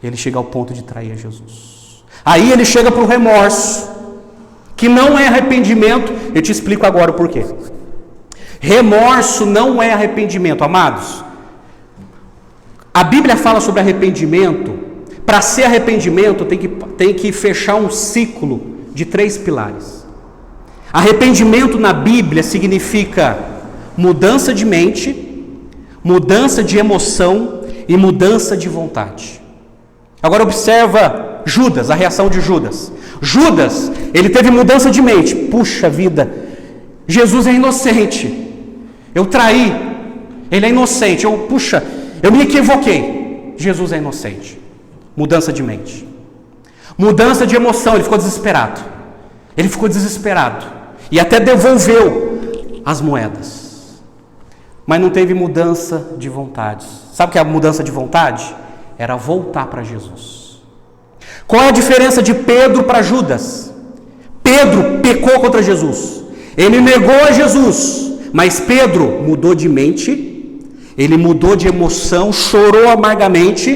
Ele chega ao ponto de trair Jesus. Aí ele chega para o remorso, que não é arrependimento. Eu te explico agora o porquê. Remorso não é arrependimento, amados. A Bíblia fala sobre arrependimento. Para ser arrependimento tem que fechar um ciclo de 3 pilares. Arrependimento na Bíblia significa mudança de mente, mudança de emoção e mudança de vontade. Agora observa Judas, a reação de Judas. Judas, ele teve mudança de mente. Puxa vida, Jesus é inocente. Eu traí, ele é inocente. Eu me equivoquei. Jesus é inocente. Mudança de mente. Mudança de emoção, ele ficou desesperado. E até devolveu as moedas. Mas não teve mudança de vontade. Sabe o que é a mudança de vontade? Era voltar para Jesus. Qual é a diferença de Pedro para Judas? Pedro pecou contra Jesus. Ele negou a Jesus. Mas Pedro mudou de mente. Ele mudou de emoção, chorou amargamente.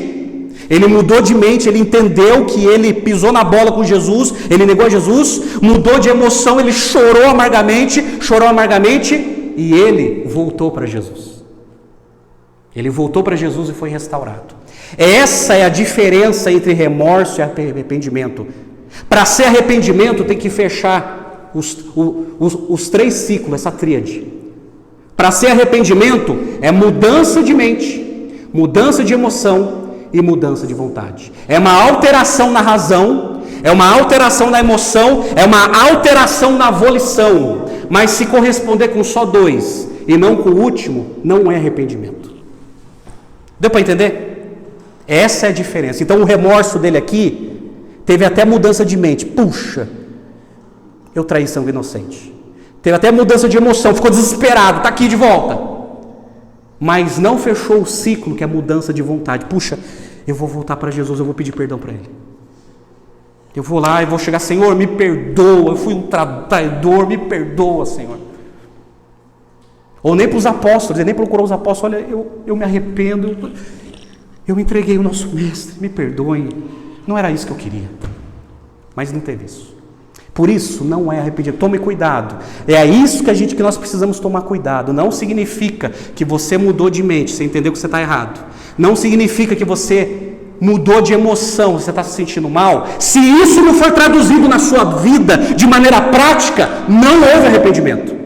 Ele mudou de mente, ele entendeu que ele pisou na bola com Jesus, ele negou a Jesus, mudou de emoção, ele chorou amargamente, e ele voltou para Jesus. Ele voltou para Jesus e foi restaurado. Essa é a diferença entre remorso e arrependimento. Para ser arrependimento tem que fechar os 3 ciclos, essa tríade. Para ser arrependimento é mudança de mente, mudança de emoção e mudança de vontade. É uma alteração na razão, é uma alteração na emoção, é uma alteração na volição. Mas se corresponder com só 2 e não com o último, não é arrependimento. Deu para entender? Essa é a diferença. Então o remorso dele aqui teve até mudança de mente. Puxa, eu traí sangue inocente. Teve até mudança de emoção, ficou desesperado, está aqui de volta. Mas não fechou o ciclo, que é a mudança de vontade. Puxa, eu vou voltar para Jesus, eu vou pedir perdão para Ele. Eu vou lá e vou chegar, Senhor, me perdoa, eu fui um traidor, me perdoa, Senhor. Ou nem para os apóstolos, ele nem procurou os apóstolos, olha, eu me arrependo, eu entreguei o nosso mestre, me perdoem, não era isso que eu queria, mas não teve isso. Por isso, não é arrependimento, tome cuidado, é isso que nós precisamos tomar cuidado, não significa que você mudou de mente, você entendeu que você está errado, não significa que você mudou de emoção, você está se sentindo mal, se isso não for traduzido na sua vida de maneira prática, não houve arrependimento.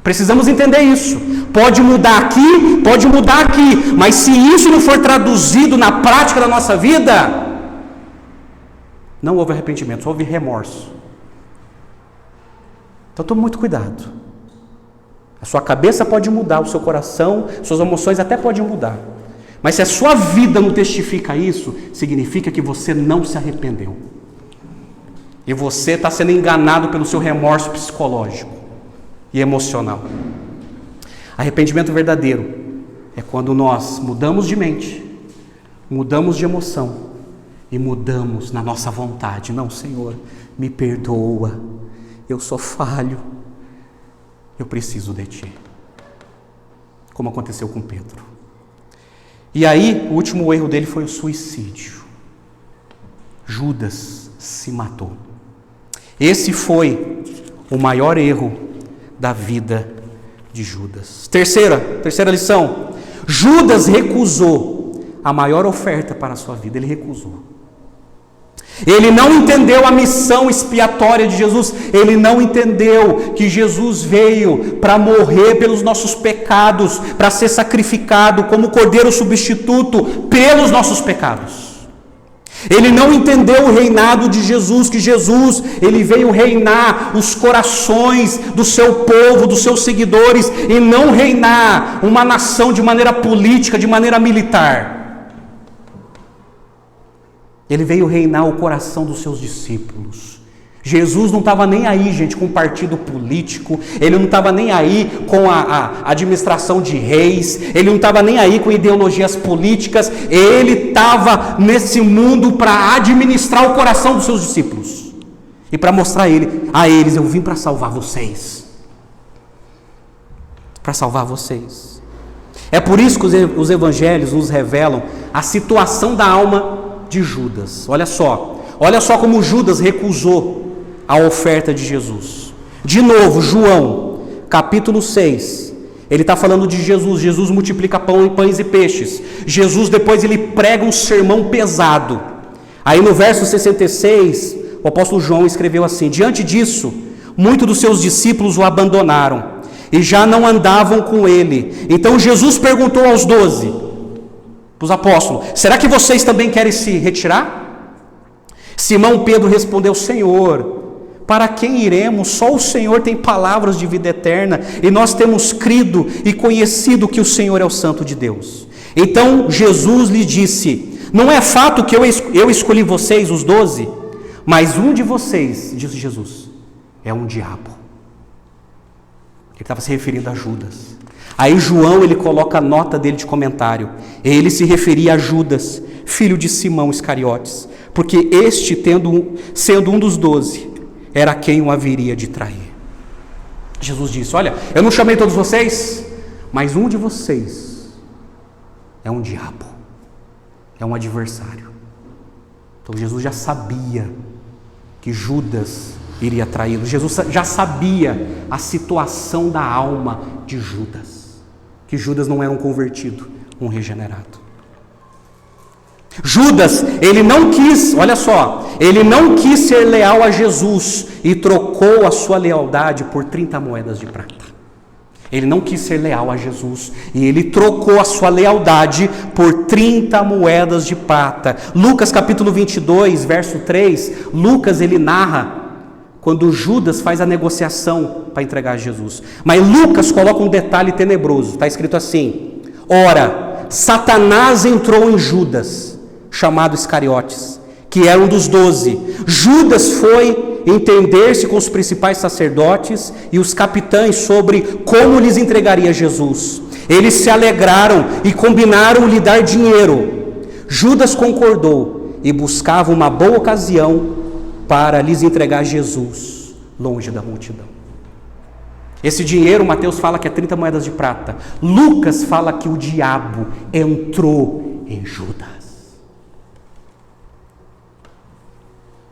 Precisamos entender isso. Pode mudar aqui, mas se isso não for traduzido na prática da nossa vida, não houve arrependimento, só houve remorso. Então tome muito cuidado. A sua cabeça pode mudar, o seu coração, suas emoções até podem mudar. Mas se a sua vida não testifica isso, significa que você não se arrependeu. E você está sendo enganado pelo seu remorso psicológico e emocional. Arrependimento verdadeiro é quando nós mudamos de mente, mudamos de emoção e mudamos na nossa vontade. Não, Senhor, me perdoa, eu sou falho, eu preciso de Ti. Como aconteceu com Pedro. E aí, o último erro dele foi o suicídio. Judas se matou. Esse foi o maior erro da vida de Judas. Terceira lição. Judas recusou a maior oferta para a sua vida. Ele recusou. Ele não entendeu a missão expiatória de Jesus. Ele não entendeu que Jesus veio para morrer pelos nossos pecados, para ser sacrificado como cordeiro substituto pelos nossos pecados. Ele não entendeu o reinado de Jesus, que Jesus, ele veio reinar os corações do seu povo, dos seus seguidores, e não reinar uma nação de maneira política, de maneira militar. Ele veio reinar o coração dos seus discípulos. Jesus não estava nem aí, gente, com partido político, ele não estava nem aí com a administração de reis, ele não estava nem aí com ideologias políticas, ele estava nesse mundo para administrar o coração dos seus discípulos e para mostrar a eles, eu vim para salvar vocês. Para salvar vocês. É por isso que os evangelhos nos revelam a situação da alma de Judas. Olha só como Judas recusou a oferta de Jesus. De novo, João, capítulo 6, ele está falando de Jesus. Jesus multiplica pães e peixes. Jesus depois ele prega um sermão pesado. Aí no verso 66, o apóstolo João escreveu assim: diante disso, muitos dos seus discípulos o abandonaram e já não andavam com ele. Então Jesus perguntou aos 12, para os apóstolos: será que vocês também querem se retirar? Simão Pedro respondeu: Senhor, para quem iremos? Só o Senhor tem palavras de vida eterna, e nós temos crido e conhecido que o Senhor é o Santo de Deus. Então Jesus lhe disse: não é fato que eu escolhi vocês, os 12, mas um de vocês, disse Jesus, é um diabo. Ele estava se referindo a Judas. Aí João, ele coloca a nota dele de comentário. Ele se referia a Judas, filho de Simão Iscariotes, porque este, sendo um dos 12, era quem o haveria de trair. Jesus disse: olha, eu não chamei todos vocês, mas um de vocês é um diabo, é um adversário. Então Jesus já sabia que Judas iria traí-lo. Jesus já sabia a situação da alma de Judas, que Judas não era um convertido, um regenerado. Judas, ele não quis, olha só, ele não quis ser leal a Jesus e trocou a sua lealdade por 30 moedas de prata. Ele não quis ser leal a Jesus e ele trocou a sua lealdade por 30 moedas de prata. Lucas capítulo 22, verso 3, Lucas ele narra quando Judas faz a negociação para entregar a Jesus. Mas Lucas coloca um detalhe tenebroso, está escrito assim: ora, Satanás entrou em Judas, chamado Iscariotes, que era um dos 12. Judas foi entender-se com os principais sacerdotes e os capitães sobre como lhes entregaria Jesus. Eles se alegraram e combinaram lhe dar dinheiro. Judas concordou e buscavam uma boa ocasião para lhes entregar Jesus longe da multidão. Esse dinheiro, Mateus fala que é 30 moedas de prata. Lucas fala que o diabo entrou em Judas.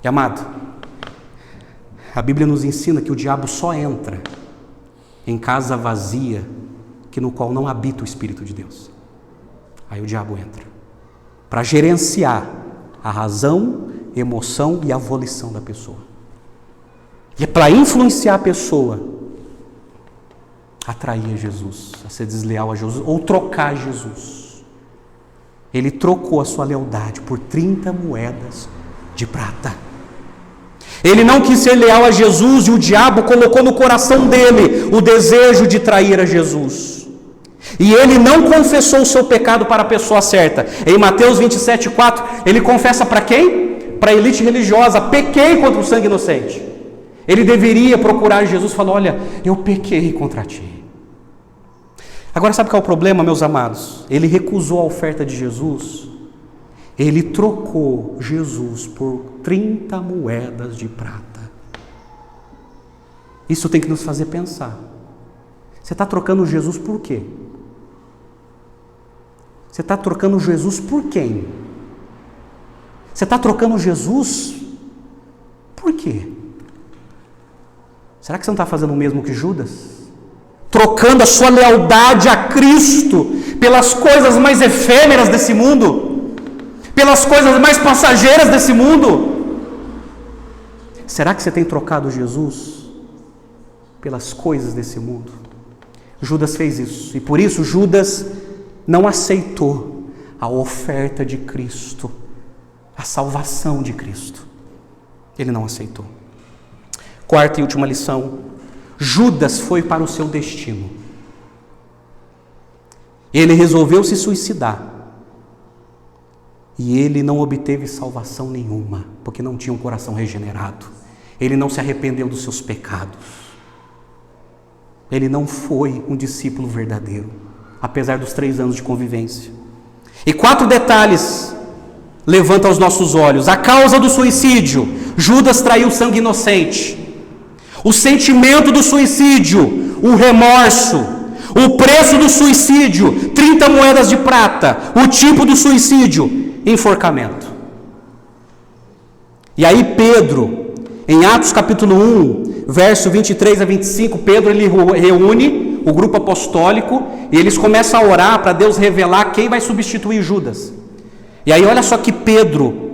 E amado, a Bíblia nos ensina que o diabo só entra em casa vazia, no qual não habita o Espírito de Deus. Aí o diabo entra para gerenciar a razão, emoção e a volição da pessoa. E é para influenciar a pessoa a trair Jesus, a ser desleal a Jesus, ou trocar Jesus. Ele trocou a sua lealdade por 30 moedas de prata. Ele não quis ser leal a Jesus e o diabo colocou no coração dele o desejo de trair a Jesus. E ele não confessou o seu pecado para a pessoa certa. Em Mateus 27,4, ele confessa para quem? Para a elite religiosa: pequei contra o sangue inocente. Ele deveria procurar Jesus e falar: olha, eu pequei contra ti. Agora sabe qual é o problema, meus amados? Ele recusou a oferta de Jesus. Ele trocou Jesus por 30 moedas de prata. Isso tem que nos fazer pensar. Você está trocando Jesus por quê? Você está trocando Jesus por quem? Você está trocando Jesus por quê? Será que você não está fazendo o mesmo que Judas? Trocando a sua lealdade a Cristo pelas coisas mais efêmeras desse mundo? Pelas coisas mais passageiras desse mundo? Será que você tem trocado Jesus pelas coisas desse mundo? Judas fez isso, e por isso Judas não aceitou a oferta de Cristo, a salvação de Cristo. Ele não aceitou. Quarta e última lição: Judas foi para o seu destino. Ele resolveu se suicidar. E ele não obteve salvação nenhuma, porque não tinha um coração regenerado. Ele não se arrependeu dos seus pecados. Ele não foi um discípulo verdadeiro, apesar dos 3 anos de convivência. E 4 detalhes levantam aos nossos olhos. A causa do suicídio: Judas traiu sangue inocente. O sentimento do suicídio: o remorso. O preço do suicídio: 30 moedas de prata. O tipo do suicídio: enforcamento. E aí Pedro, em Atos capítulo 1, verso 23 a 25, Pedro ele reúne o grupo apostólico e eles começam a orar para Deus revelar quem vai substituir Judas. E aí olha só que Pedro,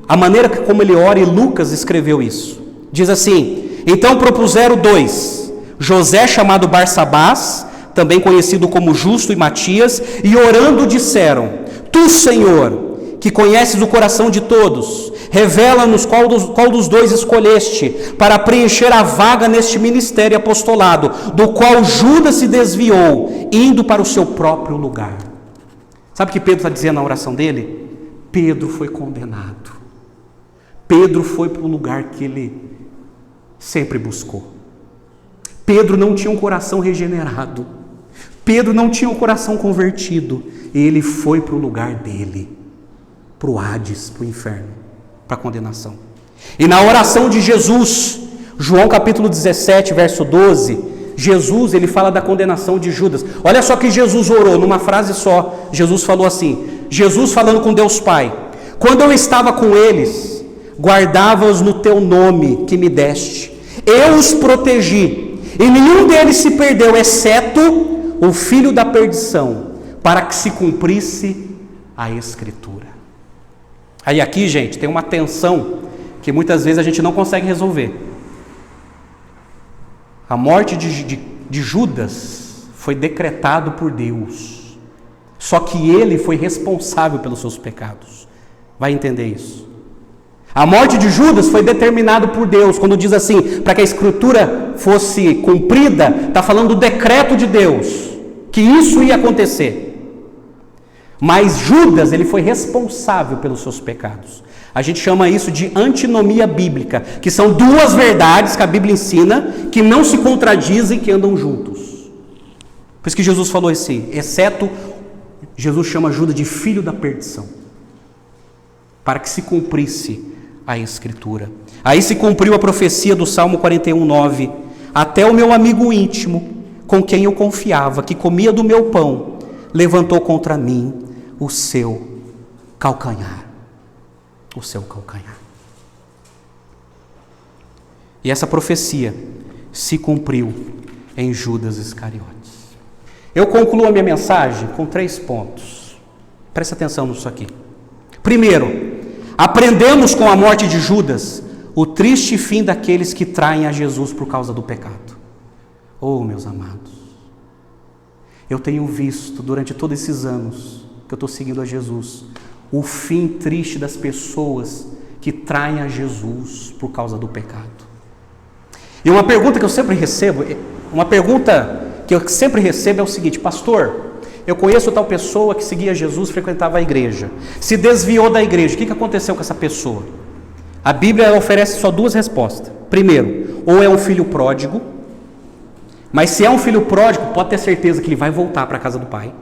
a maneira como ele ora, e Lucas escreveu isso. Diz assim: então propuseram 2, José chamado Barsabás, também conhecido como Justo, e Matias, e orando disseram: tu, Senhor, que conheces o coração de todos, revela-nos qual dos 2 escolheste para preencher a vaga neste ministério e apostolado, do qual Judas se desviou, indo para o seu próprio lugar. Sabe o que Pedro está dizendo na oração dele? Pedro foi condenado. Pedro foi para o lugar que ele sempre buscou. Pedro não tinha um coração regenerado. Pedro não tinha um coração convertido. E ele foi para o lugar dele, para o Hades, para o inferno, para a condenação. E na oração de Jesus, João capítulo 17, verso 12, Jesus ele fala da condenação de Judas. Olha só que Jesus orou, numa frase só. Jesus falou assim, Jesus falando com Deus Pai: quando eu estava com eles, guardava-os no teu nome que me deste. Eu os protegi, e nenhum deles se perdeu, exceto o filho da perdição, para que se cumprisse a Escritura. Aí aqui, gente, tem uma tensão que muitas vezes a gente não consegue resolver. A morte de Judas foi decretado por Deus, só que ele foi responsável pelos seus pecados. Vai entender isso? A morte de Judas foi determinado por Deus. Quando diz assim, para que a Escritura fosse cumprida, está falando do decreto de Deus, que isso ia acontecer. Mas Judas, ele foi responsável pelos seus pecados. A gente chama isso de antinomia bíblica, que são 2 verdades que a Bíblia ensina, que não se contradizem, que andam juntos. Por isso que Jesus falou assim, exceto, Jesus chama Judas de filho da perdição. para que se cumprisse a Escritura. Aí se cumpriu a profecia do Salmo 41:9. Até o meu amigo íntimo, com quem eu confiava, que comia do meu pão, levantou contra mim o seu calcanhar. O seu calcanhar. E essa profecia se cumpriu em Judas Iscariotes. Eu concluo a minha mensagem com 3 pontos. Presta atenção nisso aqui. Primeiro, aprendemos com a morte de Judas o triste fim daqueles que traem a Jesus por causa do pecado. Oh, meus amados, eu tenho visto durante todos esses anos que eu estou seguindo a Jesus, o fim triste das pessoas que traem a Jesus por causa do pecado. E uma pergunta que eu sempre recebo é o seguinte: pastor, eu conheço tal pessoa que seguia Jesus, frequentava a igreja, se desviou da igreja, o que aconteceu com essa pessoa? A Bíblia oferece só 2 respostas. Primeiro, ou é um filho pródigo, mas se é um filho pródigo, pode ter certeza que ele vai voltar para a casa do pai.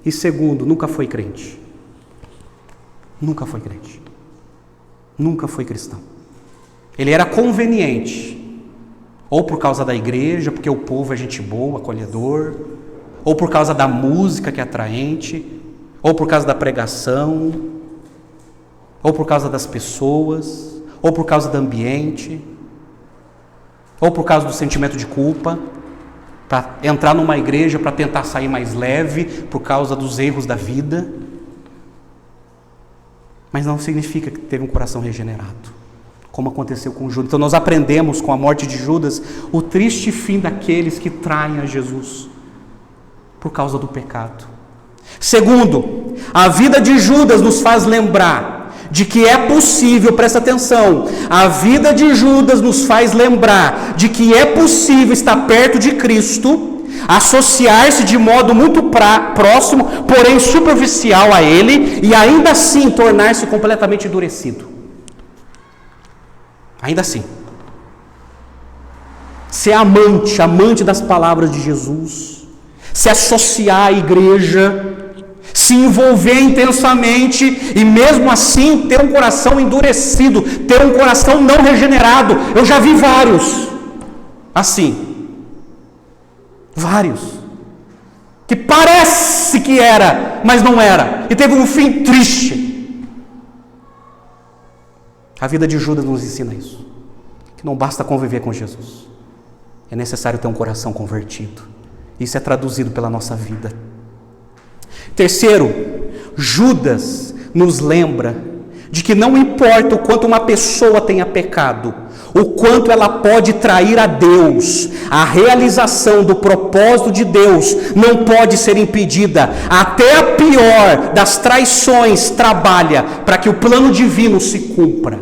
E segundo, nunca foi crente. Nunca foi crente. Nunca foi cristão. Ele era conveniente, ou por causa da igreja, porque o povo é gente boa, acolhedor, ou por causa da música que é atraente, ou por causa da pregação, ou por causa das pessoas, ou por causa do ambiente, ou por causa do sentimento de culpa, para entrar numa igreja para tentar sair mais leve por causa dos erros da vida. Mas não significa que teve um coração regenerado, como aconteceu com Judas. Então nós aprendemos com a morte de Judas o triste fim daqueles que traem a Jesus por causa do pecado. Segundo, a vida de Judas nos faz lembrar de que é possível, presta atenção, a vida de Judas nos faz lembrar de que é possível estar perto de Cristo, associar-se de modo muito próximo, porém superficial a Ele, e ainda assim tornar-se completamente endurecido. Ainda assim. Ser amante das palavras de Jesus, se associar à igreja, se envolver intensamente e mesmo assim ter um coração endurecido, ter um coração não regenerado. Eu já vi vários assim, vários, que parece que era, mas não era, e teve um fim triste. A vida de Judas nos ensina isso, que não basta conviver com Jesus, é necessário ter um coração convertido. Isso é traduzido pela nossa vida. Terceiro, Judas nos lembra de que não importa o quanto uma pessoa tenha pecado, o quanto ela pode trair a Deus, a realização do propósito de Deus não pode ser impedida. Até a pior das traições trabalha para que o plano divino se cumpra.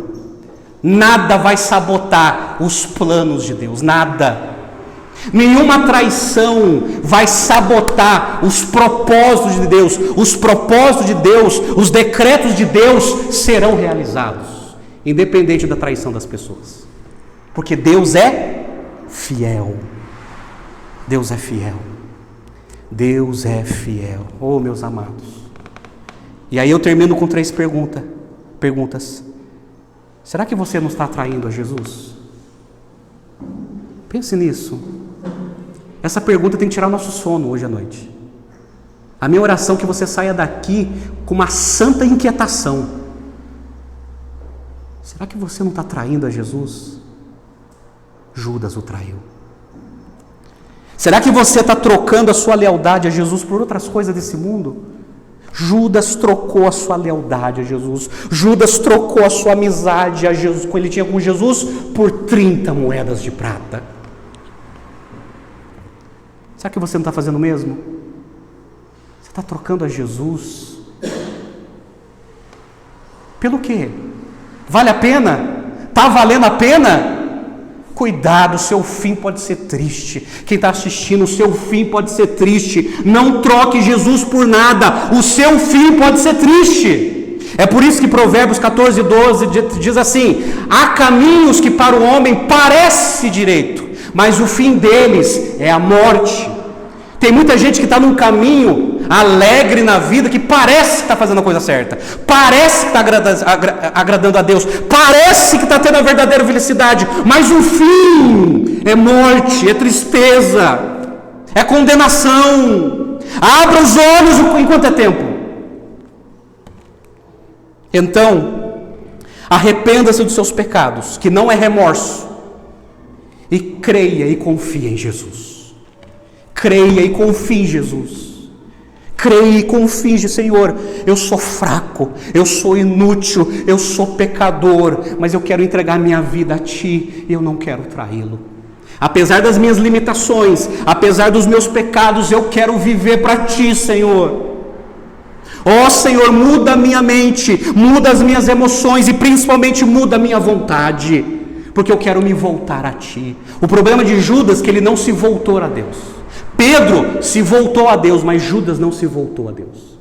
Nada vai sabotar os planos de Deus, nada. Nenhuma traição vai sabotar os propósitos de Deus. Os propósitos de Deus, os decretos de Deus serão realizados, independente da traição das pessoas, porque Deus é fiel. Deus é fiel. Deus é fiel. Oh, meus amados. E aí eu termino com 3 perguntas. Será que você não está traindo a Jesus? Pense nisso. Essa pergunta tem que tirar o nosso sono hoje à noite. A minha oração é que você saia daqui com uma santa inquietação. Será que você não está traindo a Jesus? Judas o traiu. Será que você está trocando a sua lealdade a Jesus por outras coisas desse mundo? Judas trocou a sua lealdade a Jesus. Judas trocou a sua amizade a Jesus, que ele tinha com Jesus, por 30 moedas de prata. Será que você não está fazendo o mesmo? Você está trocando a Jesus pelo quê? Vale a pena? Está valendo a pena? Cuidado, o seu fim pode ser triste. Quem está assistindo, o seu fim pode ser triste. Não troque Jesus por nada. O seu fim pode ser triste. É por isso que Provérbios 14:12 diz assim: há caminhos que para o homem parece direito, mas o fim deles é a morte. Tem muita gente que está num caminho alegre na vida, que parece que está fazendo a coisa certa, parece que está agradando a Deus, parece que está tendo a verdadeira felicidade, mas o fim é morte, é tristeza, é condenação. Abra os olhos enquanto é tempo. Então, arrependa-se dos seus pecados, que não é remorso, e creia e confie em Jesus. Creia e confie em Jesus. Creia e confie, Senhor, eu sou fraco, eu sou inútil, eu sou pecador, mas eu quero entregar minha vida a Ti e eu não quero traí-lo. Apesar das minhas limitações, apesar dos meus pecados, eu quero viver para Ti, Senhor. Ó Senhor, muda a minha mente, muda as minhas emoções e principalmente muda a minha vontade, porque eu quero me voltar a Ti. O problema de Judas é que ele não se voltou a Deus. Pedro se voltou a Deus, mas Judas não se voltou a Deus.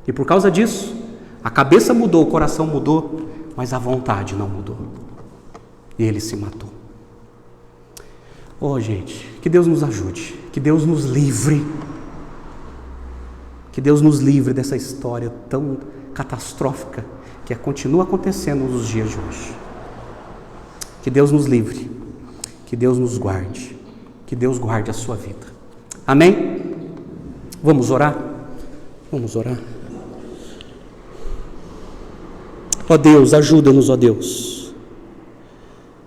E por causa disso, a cabeça mudou, o coração mudou, mas a vontade não mudou. E ele se matou. Oh, gente, que Deus nos ajude, que Deus nos livre. Que Deus nos livre dessa história tão catastrófica que continua acontecendo nos dias de hoje. Que Deus nos livre, que Deus nos guarde, que Deus guarde a sua vida. Amém? Vamos orar? Vamos orar. Ó Deus, ajuda-nos, ó Deus.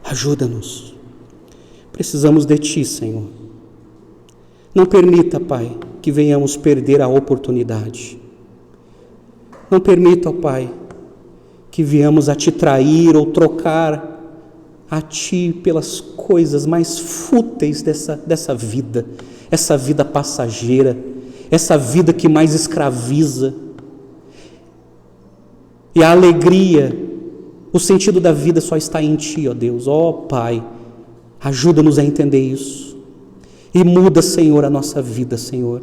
Ajuda-nos. Precisamos de Ti, Senhor. Não permita, Pai, que venhamos perder a oportunidade. Não permita, ó Pai, que venhamos a Te trair ou trocar a Ti pelas coisas mais fúteis dessa vida, essa vida passageira, essa vida que mais escraviza. E a alegria, o sentido da vida só está em Ti, ó Deus. Ó Pai, ajuda-nos a entender isso. E muda, Senhor, a nossa vida, Senhor.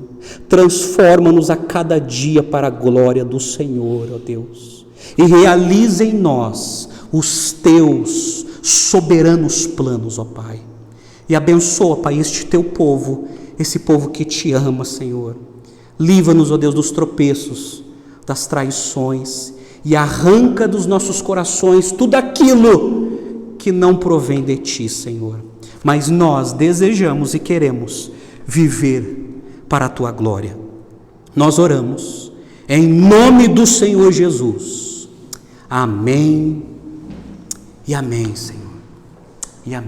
Transforma-nos a cada dia para a glória do Senhor, ó Deus. E realiza em nós os Teus soberanos planos, ó Pai. E abençoa, Pai, este Teu povo, esse povo que Te ama, Senhor. Livra-nos, ó Deus, dos tropeços, das traições, e arranca dos nossos corações tudo aquilo que não provém de Ti, Senhor. Mas nós desejamos e queremos viver para a Tua glória. Nós oramos em nome do Senhor Jesus. Amém e amém, Senhor. E amém.